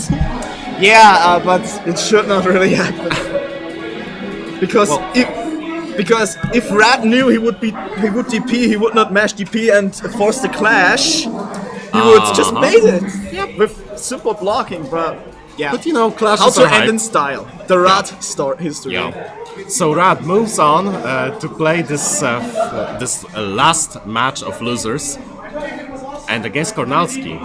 Yeah, but it should not really happen. Because if Rat knew he would DP, he would not mash DP and force the clash. He would just bait it. Yep. With simple blocking, but yeah. But you know, clashes How to are end hype. in style. The Rat history. Yeah. So Rad moves on to play this last match of losers, and against Kornalski.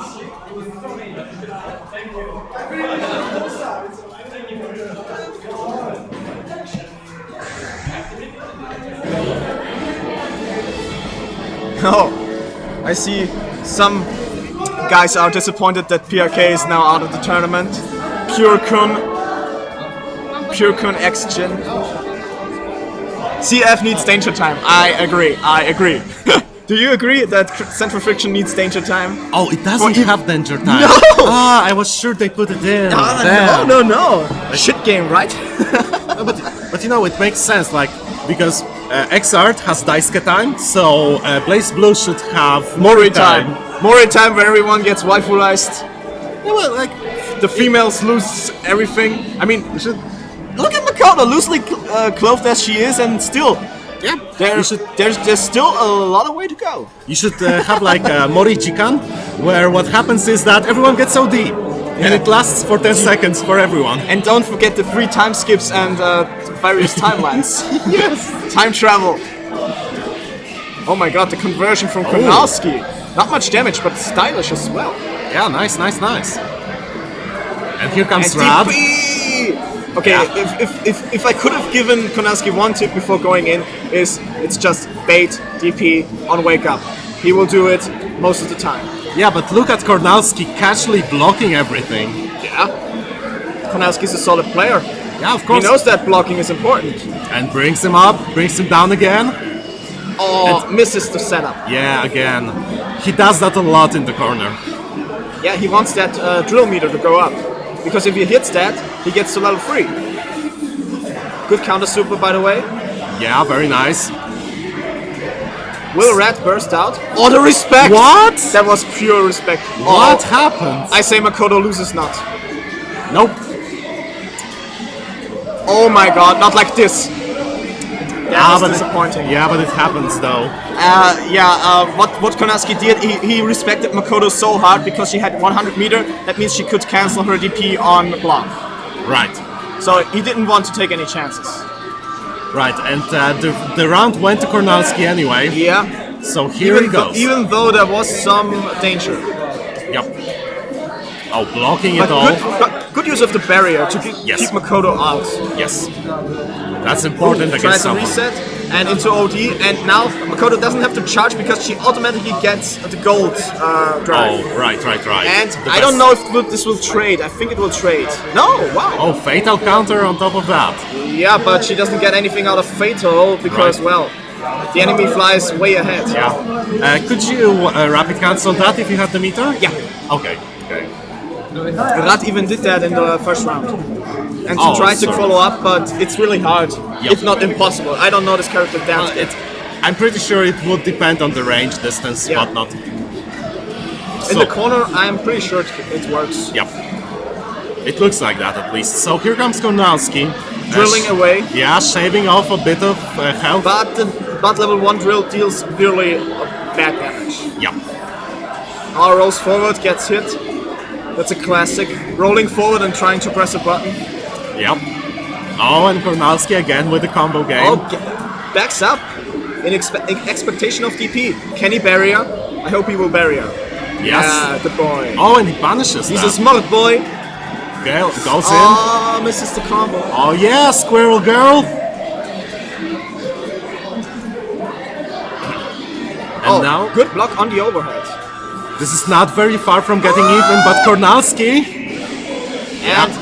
Oh, I see some guys are disappointed that PRK is now out of the tournament. Pure Kun X-Gen. CF needs danger time. I agree. Do you agree that Central Friction needs danger time? Oh, it doesn't have danger time. No! Ah, I was sure they put it in. No. Shit game, right? But you know, it makes sense, like, because Xart has Daisuke time, so BlazBlue should have Mori time. Mori time where everyone gets waifuized. Yeah, well, like, The females lose everything. I mean, look at Makoto, loosely clothed as she is, and still, yeah, there's still a lot of way to go. you should have like a Morijikan, where what happens is that everyone gets OD, and it lasts for 10 seconds for everyone. And don't forget the 3 time skips and various timelines. Yes! Time travel. Oh my god, the conversion from Konalski. Not much damage, but stylish as well. Yeah, nice. And here comes Rad. DP! Okay, Yeah. if I could have given Konalski one tip before going in, it's just bait DP on wake up. He will do it most of the time. Yeah, but look at Kornalski casually blocking everything. Yeah. Konalski's a solid player. Yeah, of He course. knows that blocking is important. And brings him up, brings him down again. Oh, misses the setup. Yeah, again. He does that a lot in the corner. Yeah, he wants that drill meter to go up. Because if he hits that, he gets to level 3. Good counter super, by the way. Yeah, very nice. Will Red burst out? Oh, the respect! What? That was pure respect. What Oh, happened? I say Makoto loses not. Nope. Oh my god, not like this. That was but disappointing. yeah, but it happens though. What Konalski did, he respected Makoto so hard because she had 100 meter. That means she could cancel her DP on block. Right. So he didn't want to take any chances. Right, and the round went to Kornalski anyway. Yeah. So here he goes. Even though there was some danger. Yep. Oh, blocking it But all. good use of the barrier to Yes. keep Makoto out. Yes. That's important Tries against a someone. reset and into OD, and now Makoto doesn't have to charge because she automatically gets the gold drive. Oh, right. And The I don't best. know if this will trade. I think it will trade. No, wow. Oh, fatal counter on top of that. Yeah, but she doesn't get anything out of Fatal because, Right. well, the enemy flies way ahead. Yeah. Could you rapid cancel that if you have the meter? Yeah. Okay. Rat even did that in the first round. And she Oh, tried to sorry. follow up, but it's really hard, Yep. if not impossible. I don't know this character that good. I'm pretty sure it would depend on the range, distance, Yeah. whatnot. In the corner, I'm pretty sure it works. Yep. It looks like that at least. So here comes Kornalski. Drilling away. Yeah, shaving off a bit of health. But the level 1 drill deals severely bad damage. Yep. Rolls forward, gets hit. That's a classic. Rolling forward and trying to press a button. Yep. Oh, and Kornalski again with the combo game. Oh, backs up in expectation of DP. Can he barrier? I hope he will barrier. Yes. Yeah, good boy. Oh, and he punishes He's that. a smart boy. Okay, goes Oh, misses the combo. in. Oh yeah, Squirrel Girl. And now, good block on the overhead. this is not very far from getting even, but Kornalski. And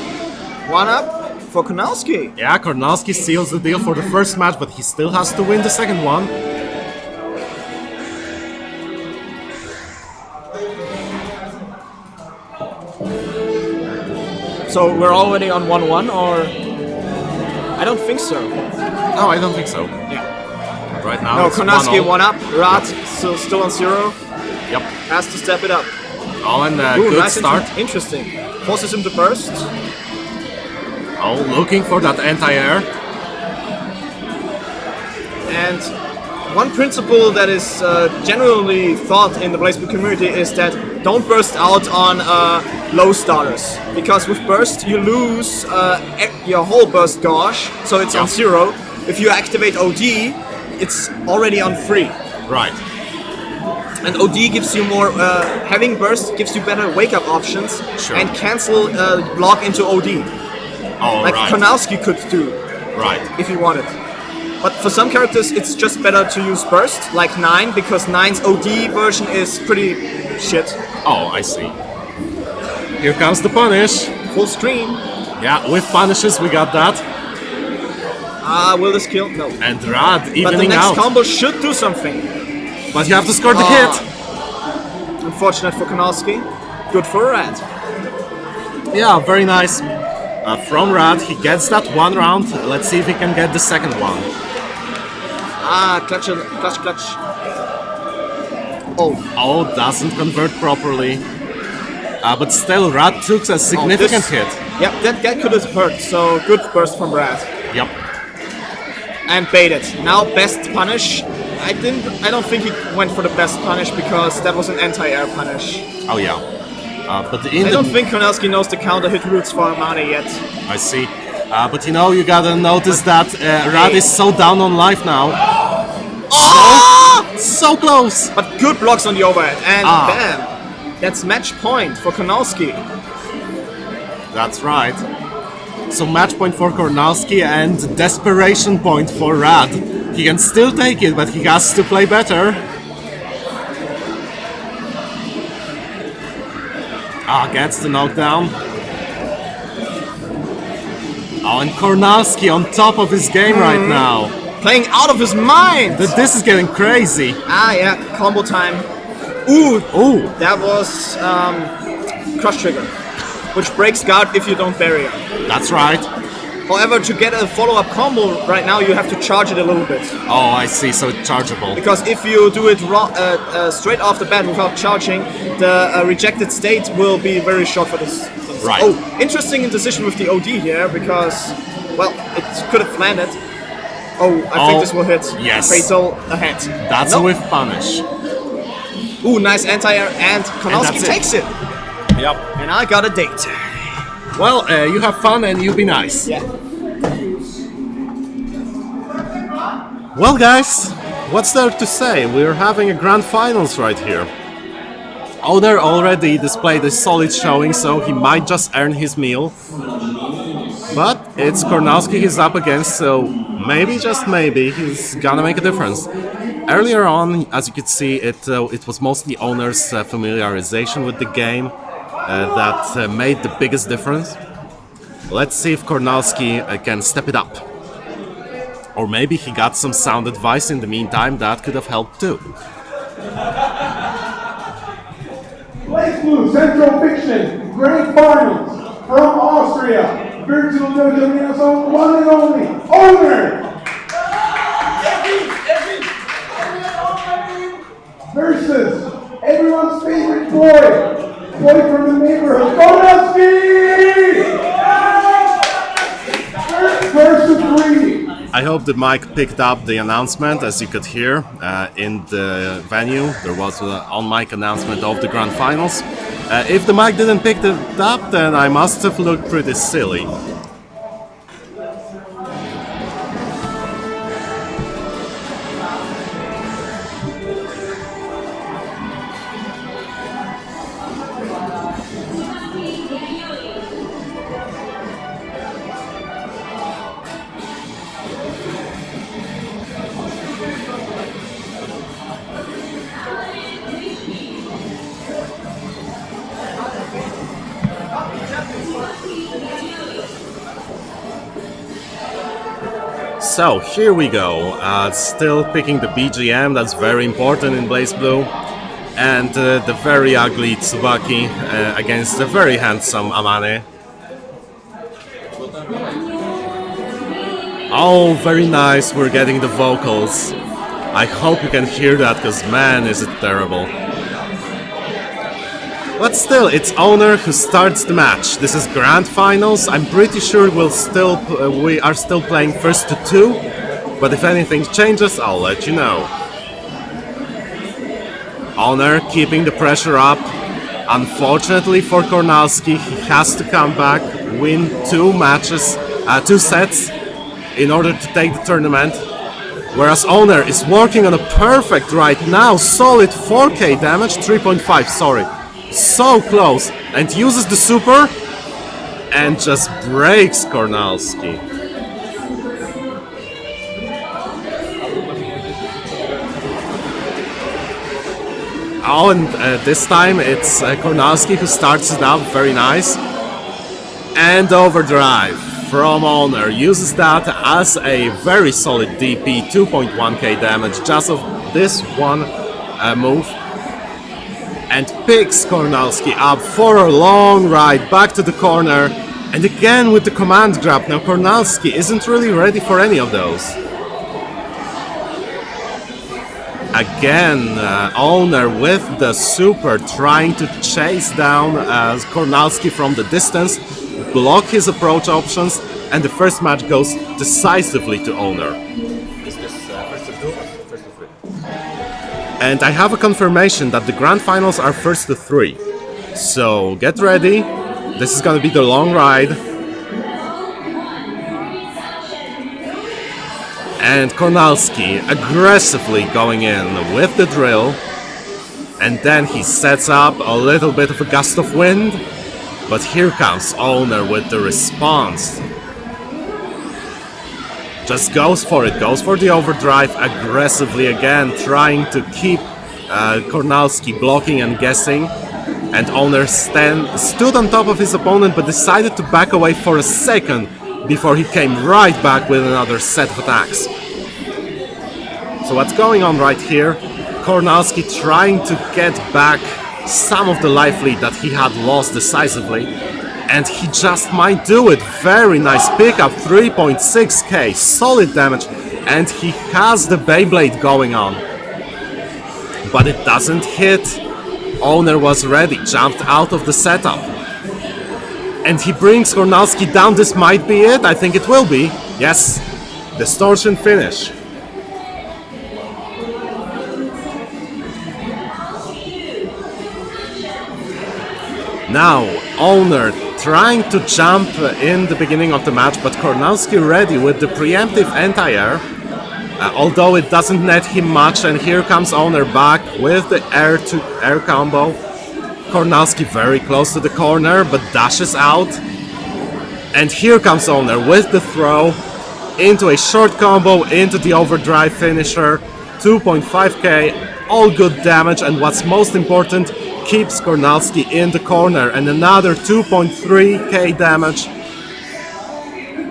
one up for Konalski. Yeah, Kornalski seals the deal for the first match, but he still has to win the second one. So we're already on 1-1, or I don't think so. No, I don't think so. Yeah. Right now, No, it's Konalski 1-0. 1 up. Rat still on 0. Yep. Has to step it up. Oh, and Ooh, good nice start. Interesting. Forces him to burst. Oh, looking for that anti-air. And one principle that is generally thought in the BlazBlue community is that don't burst out on low starters, because with burst you lose your whole burst gauge, so it's on 0. If you activate OD, it's already on 3. Right. And OD gives you more, having burst gives you better wake up options Sure. and cancel block into OD, Oh, like right. Konalski could do Right. if he wanted. But for some characters, it's just better to use burst, like 9, because 9's OD version is pretty shit. Oh, I see. Here comes the punish. Full screen. Yeah, with punishes we got that. Will this kill? No. And Rad But the evening next out. combo should do something. But you have to score the hit. Unfortunate for Konalski. Good for Red. Yeah, very nice. From Rad, he gets that one round. Let's see if he can get the second one. Clutch. Oh, Oh, doesn't convert properly. But still, Rad took a significant hit. Yep, that could have hurt. So good burst from Red. Yep. And baited. Now best punish. I don't think he went for the best punish because that was an anti-air punish. Oh yeah. But in I the don't think Konalski knows the counter hit routes for Amane yet. I see. But you know, you gotta notice that Rad is so down on life now. So close! But good blocks on the overhead, and Ah. bam! That's match point for Konalski. That's right. So match point for Kornalski and desperation point for Rad. He can still take it, but he has to play better. Gets the knockdown. Oh, and Kornalski on top of his game right now. Playing out of his mind! This is getting crazy. Yeah, combo time. Ooh! Ooh! That was crush trigger, which breaks guard if you don't barrier. That's right. However, to get a follow-up combo right now, you have to charge it a little bit. Oh, I see, so it's chargeable. Because if you do it straight off the bat without charging, the rejected state will be very short for this. Right. Oh, interesting decision with the OD here, because, well, it could have landed. Oh, I think this will hit. Yes. Fatal ahead. That's a whiff punish. Ooh, nice anti-air, and Kornalski takes it. Yep. And I got a date. Well, you have fun and you be nice. Yeah. Well, guys, what's there to say? We're having a grand finals right here. Oder already displayed a solid showing, so he might just earn his meal. But it's Kornalski he's up against, so maybe, just maybe, he's gonna make a difference. Earlier on, as you could see, it was mostly Owner's familiarization with the game that made the biggest difference. Let's see if Kornalski can step it up. Or maybe he got some sound advice in the meantime that could have helped too. BlazBlue Central Fiction Grand Finals from Austria. Virtual Dojo Arena own one and only Owner versus everyone's favorite boy from the neighborhood, Kornalski! Versus 3. I hope the mic picked up the announcement. As you could hear in the venue, there was an on-mic announcement of the grand finals. If the mic didn't pick it up, then I must have looked pretty silly. So here we go, still picking the BGM, that's very important in BlazBlue, and the very ugly Tsubaki against the very handsome Amane. Oh, very nice, we're getting the vocals. I hope you can hear that, because man is it terrible. But still, it's Owner who starts the match. This is Grand Finals. I'm pretty sure we are still playing first to 2, but if anything changes, I'll let you know. Owner keeping the pressure up. Unfortunately for Kornalski, he has to come back, win 2 sets in order to take the tournament. Whereas Owner is working on a perfect right now, solid 4k damage, 3.5, sorry. So close, and uses the super and just breaks Kornalski. Oh, and this time it's Kornalski who starts it up, very nice. And overdrive from Owner, uses that as a very solid DP, 2.1k damage, just of this one move. And picks Kornalski up for a long ride back to the corner, and again with the command grab. Now Kornalski isn't really ready for any of those. Again, Owner with the super trying to chase down Kornalski from the distance, block his approach options, and the first match goes decisively to Owner. And I have a confirmation that the grand finals are first to 3. So get ready, this is gonna be the long ride. And Kornalski aggressively going in with the drill. And then he sets up a little bit of a gust of wind. But here comes Owner with the response. just goes for it, goes for the overdrive aggressively again, trying to keep Kornalski blocking and guessing. And Owner stood on top of his opponent but decided to back away for a second before he came right back with another set of attacks. So what's going on right here? Kornalski trying to get back some of the life lead that he had lost decisively, and he just might do it. Very nice pickup, 3.6k, solid damage, and he has the Beyblade going on. But it doesn't hit. Owner was ready, jumped out of the setup. And he brings Kornalski down. This might be it. I think it will be. Yes, distortion finish. Now, Owner trying to jump in the beginning of the match, but Kornalski ready with the preemptive anti-air. Although it doesn't net him much, and here comes Owner back with the air-to-air combo. Kornalski very close to the corner, but dashes out. And here comes Owner with the throw into a short combo, into the overdrive finisher. 2.5k, all good damage, and what's most important, keeps Kornalski in the corner, and another 2.3k damage,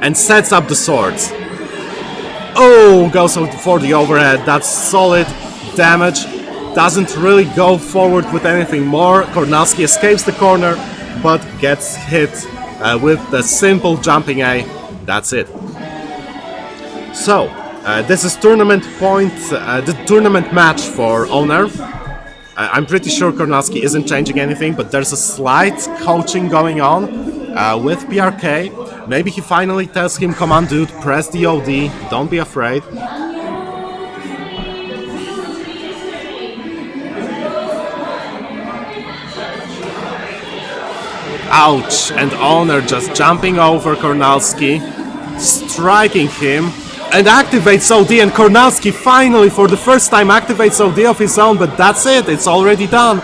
and sets up the swords. Oh, goes for the overhead. That's solid damage. Doesn't really go forward with anything more. Kornalski escapes the corner, but gets hit with the simple jumping A. That's it. So, this is tournament point, the tournament match for Owner. I'm pretty sure Kornalski isn't changing anything, but there's a slight coaching going on with PRK. Maybe he finally tells him, come on dude, press the OD, don't be afraid. Ouch, and Owner just jumping over Kornalski, striking him, and activates OD, and Kornalski finally for the first time activates OD of his own, but that's it, it's already done.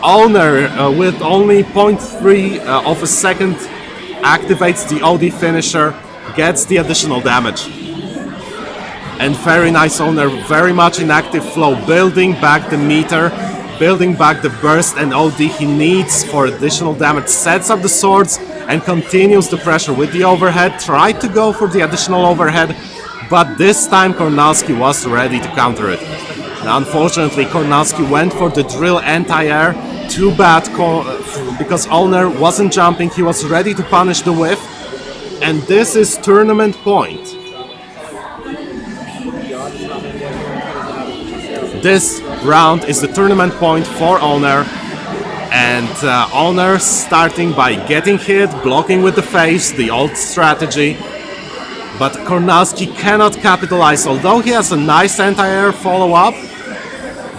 Owner with only 0.3 of a second activates the OD finisher, gets the additional damage. And very nice Owner, very much in active flow, building back the meter, building back the burst and OD he needs for additional damage, sets up the swords and continues the pressure with the overhead, tried to go for the additional overhead, but this time Kornalski was ready to counter it. Now, unfortunately, Kornalski went for the drill anti-air. Too bad, because Owner wasn't jumping, he was ready to punish the whiff. And this is tournament point. This round is the tournament point for Owner. And Owner starting by getting hit, blocking with the face, the old strategy. But Kornalski cannot capitalize, although he has a nice anti-air follow-up.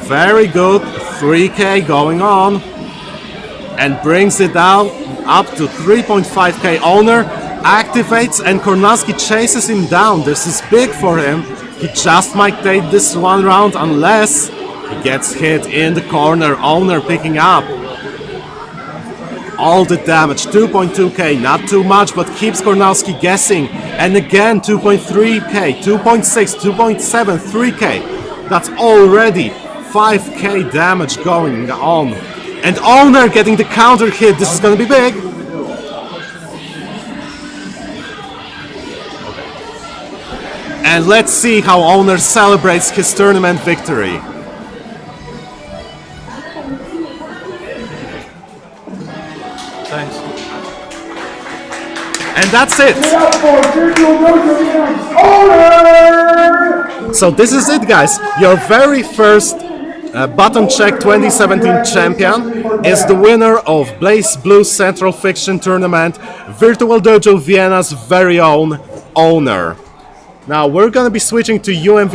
Very good, 3k going on. And brings it down up to 3.5k. Owner activates and Kornalski chases him down. This is big for him. He just might take this one round unless he gets hit in the corner. Owner picking up all the damage, 2.2k, not too much, but keeps Kornalski guessing. And again, 2.3k, 2.6, 2.7, 3k. That's already 5k damage going on. And Owner getting the counter hit. This is gonna be big. And let's see how Owner celebrates his tournament victory. Thanks. And that's it. So this is it, guys. Your very first Button Check 2017 champion is the winner of BlazBlue Central Fiction Tournament, Virtual Dojo Vienna's very own Owner. Now we're gonna be switching to UMV